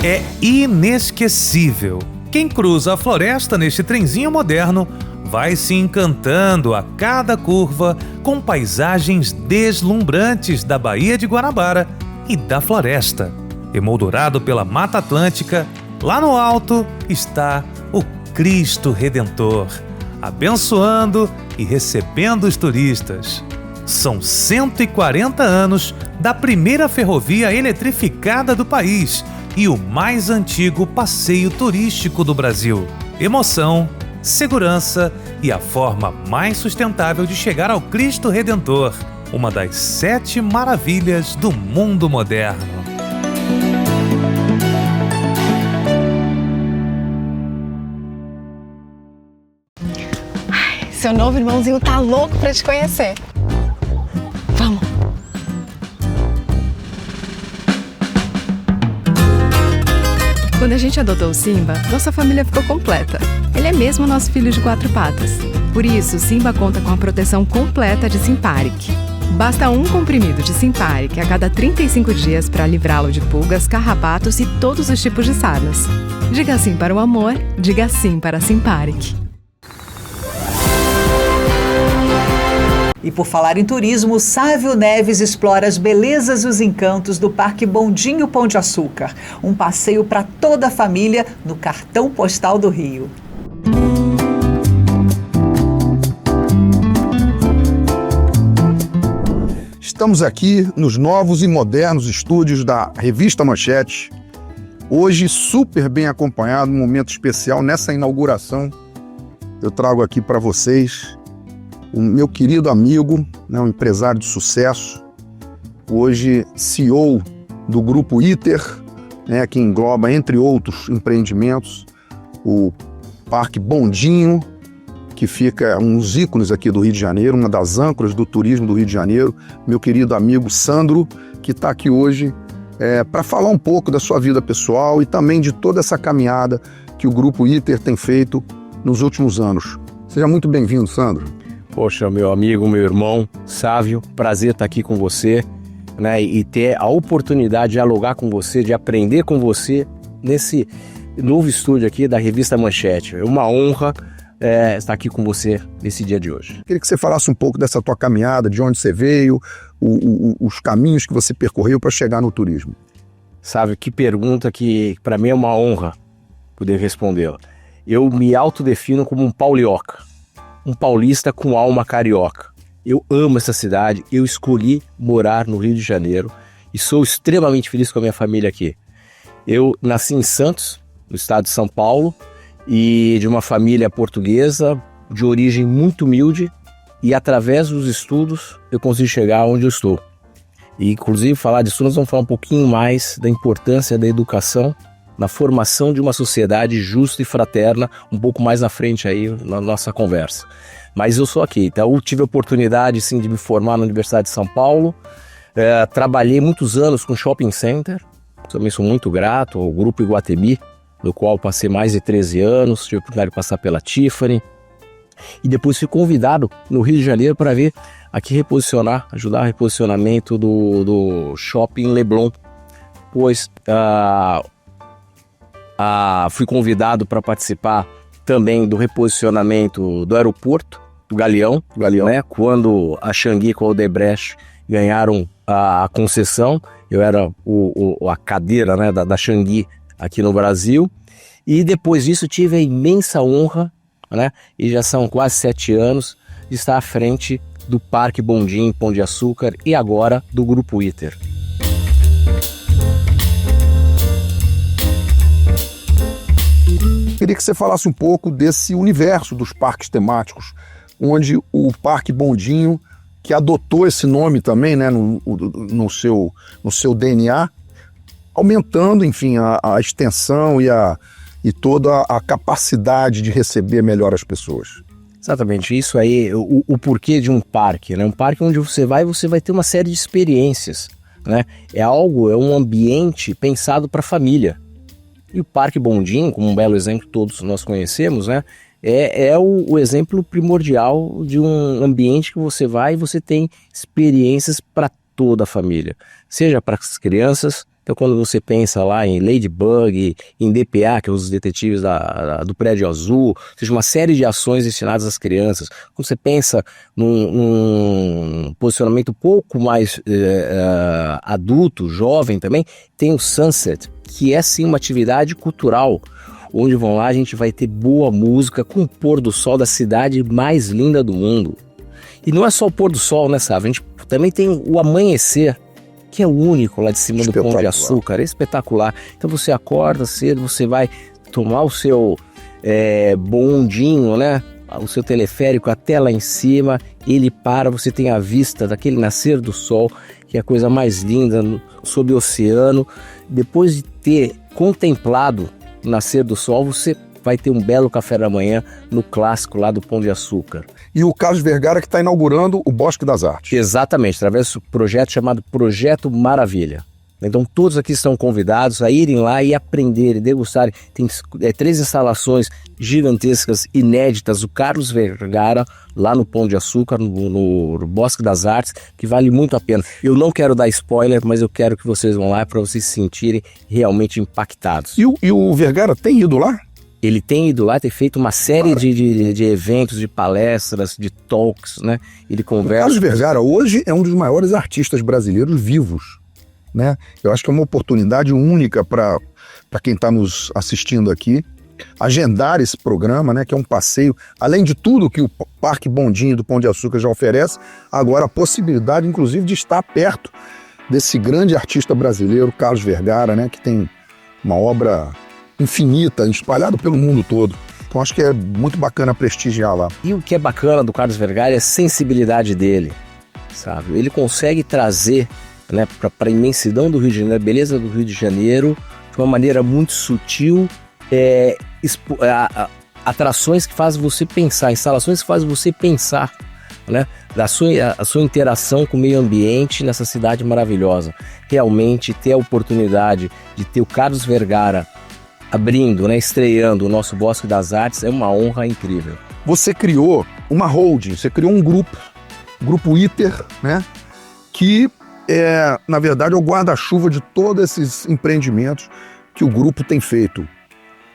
É inesquecível. Quem cruza a floresta neste trenzinho moderno vai se encantando a cada curva com paisagens deslumbrantes da Baía de Guanabara e da floresta. Emoldurado pela Mata Atlântica, lá no alto está o Cristo Redentor, abençoando e recebendo os turistas. São 140 anos da primeira ferrovia eletrificada do país e o mais antigo passeio turístico do Brasil. Emoção, segurança e a forma mais sustentável de chegar ao Cristo Redentor, uma das 7 maravilhas do mundo moderno. Ai, seu novo irmãozinho tá louco pra te conhecer. Vamos. Quando a gente adotou o Simba, nossa família ficou completa. Ele é mesmo nosso filho de 4 patas. Por isso, o Simba conta com a proteção completa de Simparic. Basta um comprimido de Simparic a cada 35 dias para livrá-lo de pulgas, carrapatos e todos os tipos de sarnas. Diga sim para o amor, diga sim para Simparic. E por falar em turismo, Sávio Neves explora as belezas e os encantos do Parque Bondinho Pão de Açúcar. Um passeio para toda a família no cartão postal do Rio. Estamos aqui nos novos e modernos estúdios da Revista Manchete. Hoje, super bem acompanhado, um momento especial nessa inauguração. Eu trago aqui para vocês o meu querido amigo, um empresário de sucesso, hoje CEO do Grupo ITER, que engloba, entre outros empreendimentos, o Parque Bondinho, que fica uns ícones aqui do Rio de Janeiro, uma das âncoras do turismo do Rio de Janeiro, meu querido amigo Sandro, que está aqui hoje para falar um pouco da sua vida pessoal e também de toda essa caminhada que o Grupo ITER tem feito nos últimos anos. Seja muito bem-vindo, Sandro. Poxa, meu amigo, meu irmão, Sávio, prazer estar aqui com você, né? E ter a oportunidade de dialogar com você, de aprender com você nesse novo estúdio aqui da Revista Manchete. É uma honra estar aqui com você nesse dia de hoje. Queria que você falasse um pouco dessa tua caminhada, de onde você veio, os caminhos que você percorreu para chegar no turismo. Sabe, que pergunta que para mim é uma honra poder respondê-la. Eu me autodefino como um paulioca, um paulista com alma carioca. Eu amo essa cidade, eu escolhi morar no Rio de Janeiro e sou extremamente feliz com a minha família aqui. Eu nasci em Santos, no estado de São Paulo, e de uma família portuguesa, de origem muito humilde, e através dos estudos eu consegui chegar onde eu estou. E inclusive falar disso, nós vamos falar um pouquinho mais da importância da educação na formação de uma sociedade justa e fraterna, um pouco mais na frente aí na nossa conversa. Mas eu sou aqui, então eu tive a oportunidade sim de me formar na Universidade de São Paulo, trabalhei muitos anos com shopping center, também sou muito grato ao Grupo Iguatemi, no qual passei mais de 13 anos, tive a oportunidade de passar pela Tiffany, e depois fui convidado no Rio de Janeiro para vir aqui reposicionar, ajudar o reposicionamento do Shopping Leblon, pois fui convidado para participar também do reposicionamento do aeroporto, do Galeão. Né? Quando a Changi com a Odebrecht ganharam a concessão, eu era a cadeira, né, da Changi aqui no Brasil, e depois disso tive a imensa honra, né, e já são quase 7 anos, de estar à frente do Parque Bondim, Pão de Açúcar e agora do Grupo ITER. Queria que você falasse um pouco desse universo dos parques temáticos, onde o Parque Bondinho, que adotou esse nome também, né, no seu DNA, aumentando, enfim, a extensão e toda a capacidade de receber melhor as pessoas. Exatamente, isso aí, o porquê de um parque, né? Um parque onde você vai ter uma série de experiências, né? É um ambiente pensado para a família. E o Parque Bondinho, como um belo exemplo que todos nós conhecemos, né? É o exemplo primordial de um ambiente que você vai e você tem experiências para toda a família, seja para as crianças. Então, quando você pensa lá em Ladybug, em DPA, que é os detetives do Prédio Azul, ou seja, uma série de ações destinadas às crianças. Quando você pensa num posicionamento um pouco mais adulto, jovem também, tem o Sunset, que é sim uma atividade cultural, onde vão lá, a gente vai ter boa música com o pôr do sol da cidade mais linda do mundo. E não é só o pôr do sol, né, sabe? A gente também tem o amanhecer, que é o único lá de cima do Pão de Açúcar, é espetacular. Então você acorda cedo, você vai tomar o seu bondinho, né? O seu teleférico até lá em cima, ele para, você tem a vista daquele nascer do sol, que é a coisa mais linda sob o oceano. Depois de ter contemplado o nascer do sol, você vai ter um belo café da manhã no clássico lá do Pão de Açúcar. E o Carlos Vergara que está inaugurando o Bosque das Artes. Exatamente, através do projeto chamado Projeto Maravilha. Então todos aqui estão convidados a irem lá e aprenderem, degustarem. Tem 3 instalações gigantescas, inéditas, do Carlos Vergara, lá no Pão de Açúcar, no Bosque das Artes, que vale muito a pena. Eu não quero dar spoiler, mas eu quero que vocês vão lá para vocês se sentirem realmente impactados. E o Vergara tem ido lá? Ele tem ido lá, tem feito uma série de eventos, de palestras, de talks, né? Ele conversa... O Carlos Vergara hoje é um dos maiores artistas brasileiros vivos, né? Eu acho que é uma oportunidade única para quem está nos assistindo aqui, agendar esse programa, né? Que é um passeio, além de tudo que o Parque Bondinho do Pão de Açúcar já oferece, agora a possibilidade, inclusive, de estar perto desse grande artista brasileiro, Carlos Vergara, né? Que tem uma obra infinita, espalhado pelo mundo todo. Então acho que é muito bacana prestigiar lá. E o que é bacana do Carlos Vergara é a sensibilidade dele, sabe? Ele consegue trazer, né, para a imensidão do Rio de Janeiro, a beleza do Rio de Janeiro, de uma maneira muito sutil, atrações que fazem você pensar, instalações que fazem você pensar, né, a sua interação com o meio ambiente nessa cidade maravilhosa. Realmente ter a oportunidade de ter o Carlos Vergara abrindo, né, estreando o nosso Bosque das Artes é uma honra incrível. você criou uma holding, você criou um grupo ITER, né? Que na verdade, é o guarda-chuva de todos esses empreendimentos que o grupo tem feito.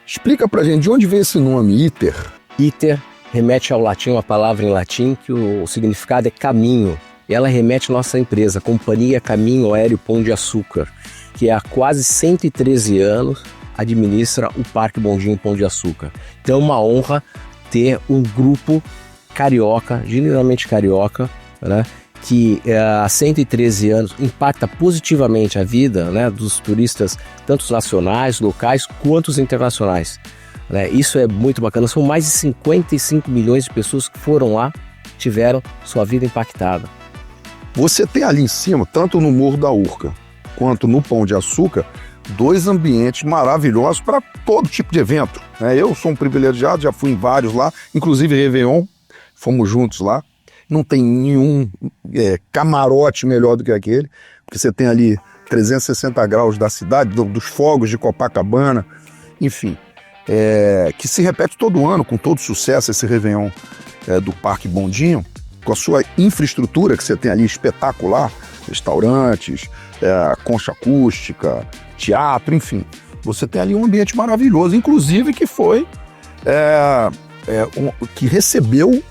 Explica pra gente de onde vem esse nome, ITER. ITER remete ao latim, uma palavra em latim que o significado é caminho. E ela remete à nossa empresa, Companhia Caminho Aéreo Pão de Açúcar, que há quase 113 anos administra o Parque Bondinho Pão de Açúcar. Então é uma honra ter um grupo carioca, genuinamente carioca, né, que há 113 anos impacta positivamente a vida, né, dos turistas, tanto os nacionais, locais, quanto os internacionais. Né? Isso é muito bacana. São mais de 55 milhões de pessoas que foram lá, tiveram sua vida impactada. Você tem ali em cima, tanto no Morro da Urca quanto no Pão de Açúcar, 2 ambientes maravilhosos para todo tipo de evento. Né? Eu sou um privilegiado, já fui em vários lá, inclusive Réveillon, fomos juntos lá. Não tem nenhum camarote melhor do que aquele, porque você tem ali 360 graus da cidade, dos fogos de Copacabana, enfim, que se repete todo ano com todo sucesso esse Réveillon do Parque Bondinho, com a sua infraestrutura que você tem ali espetacular, restaurantes, concha acústica, teatro, enfim. Você tem ali um ambiente maravilhoso, inclusive que foi... que recebeu,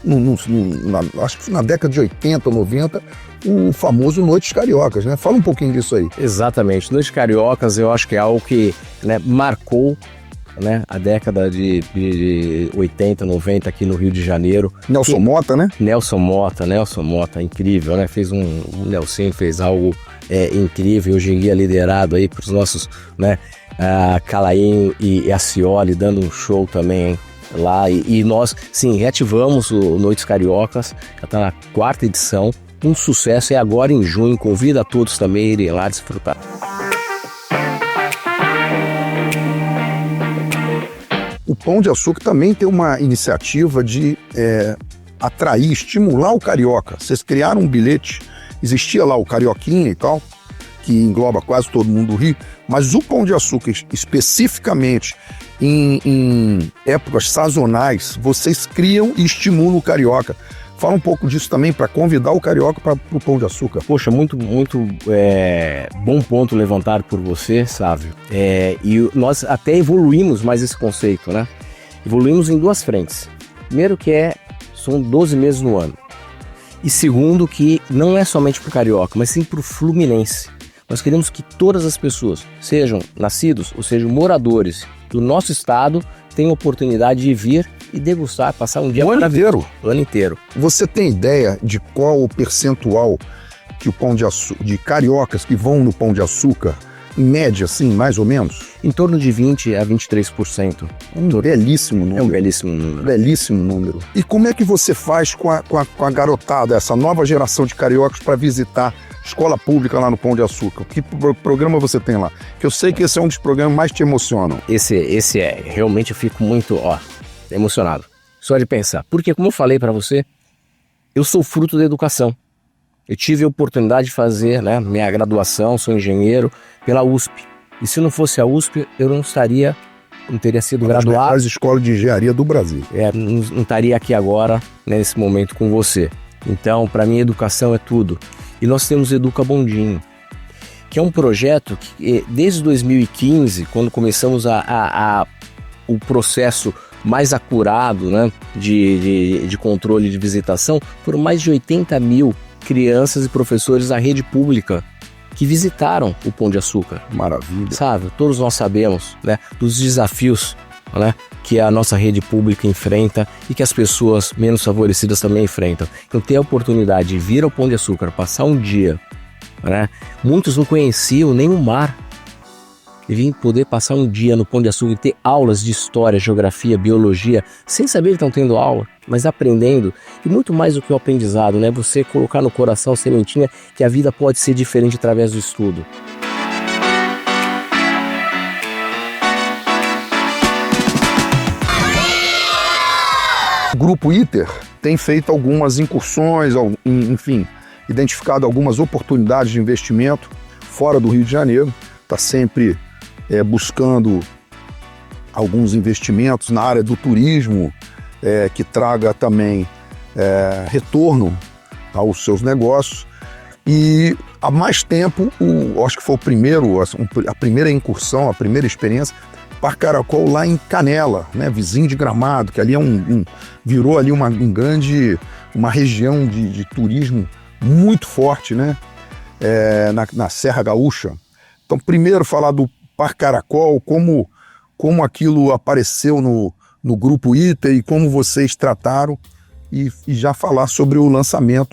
acho que na década de 80 ou 90, o famoso Noites Cariocas, né? Fala um pouquinho disso aí. Exatamente. Noites Cariocas eu acho que é algo que, né, marcou, né, a década de 80, 90 aqui no Rio de Janeiro. Nelson Mota, né? Nelson Mota, incrível, né? Fez o Nelson fez algo incrível, hoje em dia liderado aí para os nossos, né, Calainho e Acioli dando um show também, hein? Lá e nós, sim, reativamos o Noites Cariocas, já está na 4ª edição, um sucesso, é agora em junho, convido a todos também a irem lá desfrutar. O Pão de Açúcar também tem uma iniciativa de atrair, estimular o carioca. Vocês criaram um bilhete, existia lá o Carioquinha e tal, que engloba quase todo mundo do Rio, mas o Pão de Açúcar especificamente em épocas sazonais, vocês criam e estimulam o carioca. Fala um pouco disso também para convidar o carioca para o Pão de Açúcar. Poxa, muito bom ponto levantado por você, Sávio. E nós até evoluímos mais esse conceito, né? Evoluímos em 2 frentes. Primeiro que são 12 meses no ano. E segundo que não é somente para o carioca, mas sim para o fluminense. Nós queremos que todas as pessoas, sejam nascidos ou sejam moradores do nosso estado, tenham oportunidade de vir e degustar, passar um dia o ano inteiro. O ano inteiro. Você tem ideia de qual o percentual que o Pão de Açúcar, de cariocas que vão no Pão de Açúcar, em média, assim, mais ou menos? Em torno de 20% a 23%. Um belíssimo número. É um belíssimo número. Belíssimo número. E como é que você faz com a garotada, essa nova geração de cariocas para visitar escola pública lá no Pão de Açúcar? Que programa você tem lá? Que eu sei que esse é um dos programas que mais te emocionam. Esse realmente eu fico muito, emocionado. Só de pensar. Porque, como eu falei para você, eu sou fruto da educação. Eu tive a oportunidade de fazer, né, minha graduação, sou engenheiro, pela USP. E se não fosse a USP, eu não teria sido graduado. Uma das melhores escolas de engenharia do Brasil. Não estaria aqui agora, né, nesse momento com você. Então, para mim, educação é tudo. E nós temos o Educa Bondinho, que é um projeto que, desde 2015, quando começamos o processo mais acurado, né, de controle de visitação, foram mais de 80 mil crianças e professores da rede pública que visitaram o Pão de Açúcar. Maravilha. Sabe, todos nós sabemos, né, dos desafios, né, que a nossa rede pública enfrenta e que as pessoas menos favorecidas também enfrentam. Então, ter a oportunidade de vir ao Pão de Açúcar, passar um dia, né, muitos não conheciam nem o mar, e vir poder passar um dia no Pão de Açúcar e ter aulas de história, geografia, biologia, sem saber que estão tendo aula, mas aprendendo. E muito mais do que o aprendizado, né? Você colocar no coração a sementinha que a vida pode ser diferente através do estudo. O Grupo ITER tem feito algumas incursões, enfim, identificado algumas oportunidades de investimento fora do Rio de Janeiro. Está sempre buscando alguns investimentos na área do turismo, que traga também retorno aos seus negócios. E há mais tempo, acho que foi a primeira incursão, a primeira experiência, Parque Caracol lá em Canela, né, vizinho de Gramado, que ali virou ali uma região de turismo muito forte, né, na Serra Gaúcha. Então, primeiro falar do Parque Caracol, como aquilo apareceu no Grupo ITER e como vocês trataram, e já falar sobre o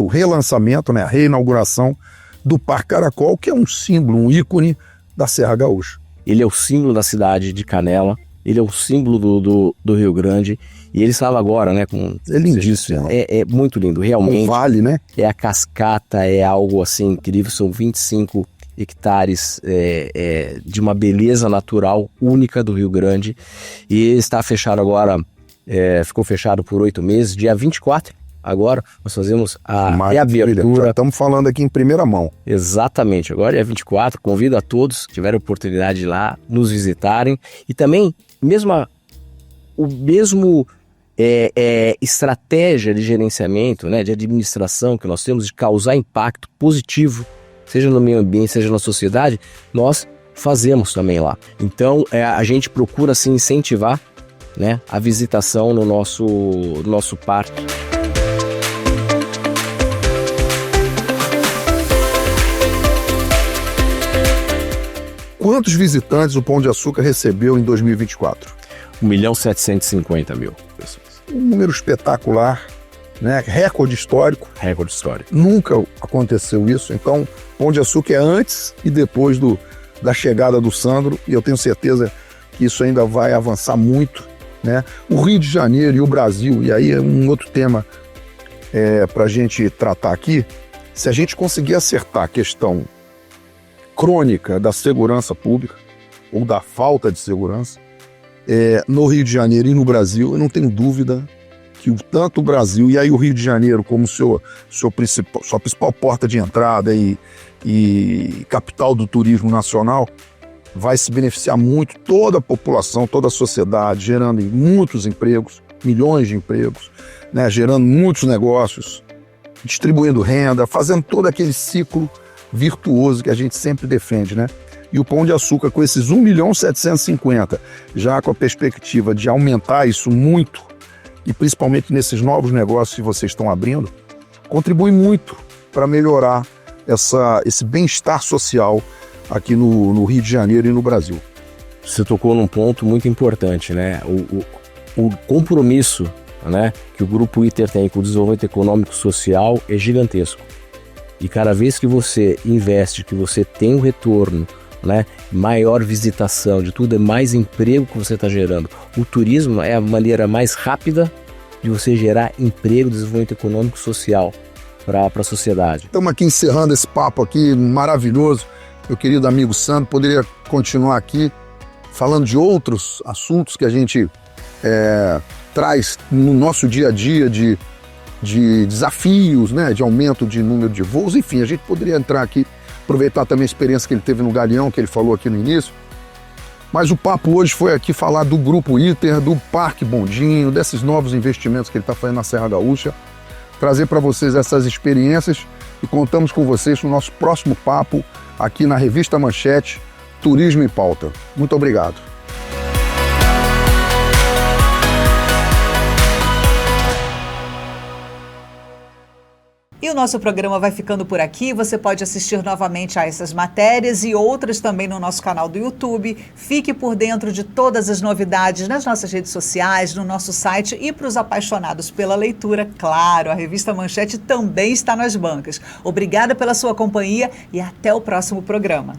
relançamento, né, a reinauguração do Parque Caracol, que é um símbolo, um ícone da Serra Gaúcha. Ele é o símbolo da cidade de Canela, ele é o símbolo do Rio Grande, e ele estava agora, né, é lindíssimo. É muito lindo, realmente. Um vale, né? É a cascata, é algo assim incrível, são 25 hectares de uma beleza natural única do Rio Grande, e está fechado agora, ficou fechado por 8 meses, dia 24, agora nós fazemos a reabertura. Já estamos falando aqui em primeira mão. Exatamente, agora é 24, convido a todos que tiverem oportunidade de ir lá, nos visitarem, e também o mesmo estratégia de gerenciamento, né, de administração que nós temos de causar impacto positivo, seja no meio ambiente, seja na sociedade, nós fazemos também lá. Então a gente procura assim incentivar, né, a visitação no nosso parque. Quantos visitantes o Pão de Açúcar recebeu em 2024? 1.750.000 pessoas. Um número espetacular, né? Recorde histórico. Recorde histórico. Nunca aconteceu isso. Então, Pão de Açúcar é antes e depois da chegada do Sandro, e eu tenho certeza que isso ainda vai avançar muito, né? O Rio de Janeiro e o Brasil, e aí é um outro tema para a gente tratar aqui. Se a gente conseguir acertar a questão crônica da segurança pública ou da falta de segurança no Rio de Janeiro e no Brasil, eu não tenho dúvida que tanto o Brasil e aí o Rio de Janeiro como sua principal porta de entrada e capital do turismo nacional vai se beneficiar muito, toda a população, toda a sociedade, gerando muitos empregos, milhões de empregos, né, gerando muitos negócios, distribuindo renda, fazendo todo aquele ciclo virtuoso que a gente sempre defende, né? E o Pão de Açúcar, com esses 1.750.000, já com a perspectiva de aumentar isso muito, e principalmente nesses novos negócios que vocês estão abrindo, contribui muito para melhorar esse bem-estar social aqui no Rio de Janeiro e no Brasil. Você tocou num ponto muito importante, né? O compromisso, né, que o Grupo ITER tem com o desenvolvimento econômico e social é gigantesco. E cada vez que você investe, que você tem um retorno, né, maior visitação de tudo, é mais emprego que você está gerando. O turismo é a maneira mais rápida de você gerar emprego, desenvolvimento econômico e social para a sociedade. Estamos aqui encerrando esse papo aqui maravilhoso. Meu querido amigo Sandro, poderia continuar aqui falando de outros assuntos que a gente traz no nosso dia a dia de desafios, né, de aumento de número de voos, enfim, a gente poderia entrar aqui, aproveitar também a experiência que ele teve no Galeão, que ele falou aqui no início, mas o papo hoje foi aqui falar do Grupo ITER, do Parque Bondinho, desses novos investimentos que ele está fazendo na Serra Gaúcha, trazer para vocês essas experiências e contamos com vocês no nosso próximo papo aqui na Revista Manchete, Turismo em Pauta. Muito obrigado. E o nosso programa vai ficando por aqui. Você pode assistir novamente a essas matérias e outras também no nosso canal do YouTube. Fique por dentro de todas as novidades nas nossas redes sociais, no nosso site, e para os apaixonados pela leitura, claro, a Revista Manchete também está nas bancas. Obrigada pela sua companhia e até o próximo programa.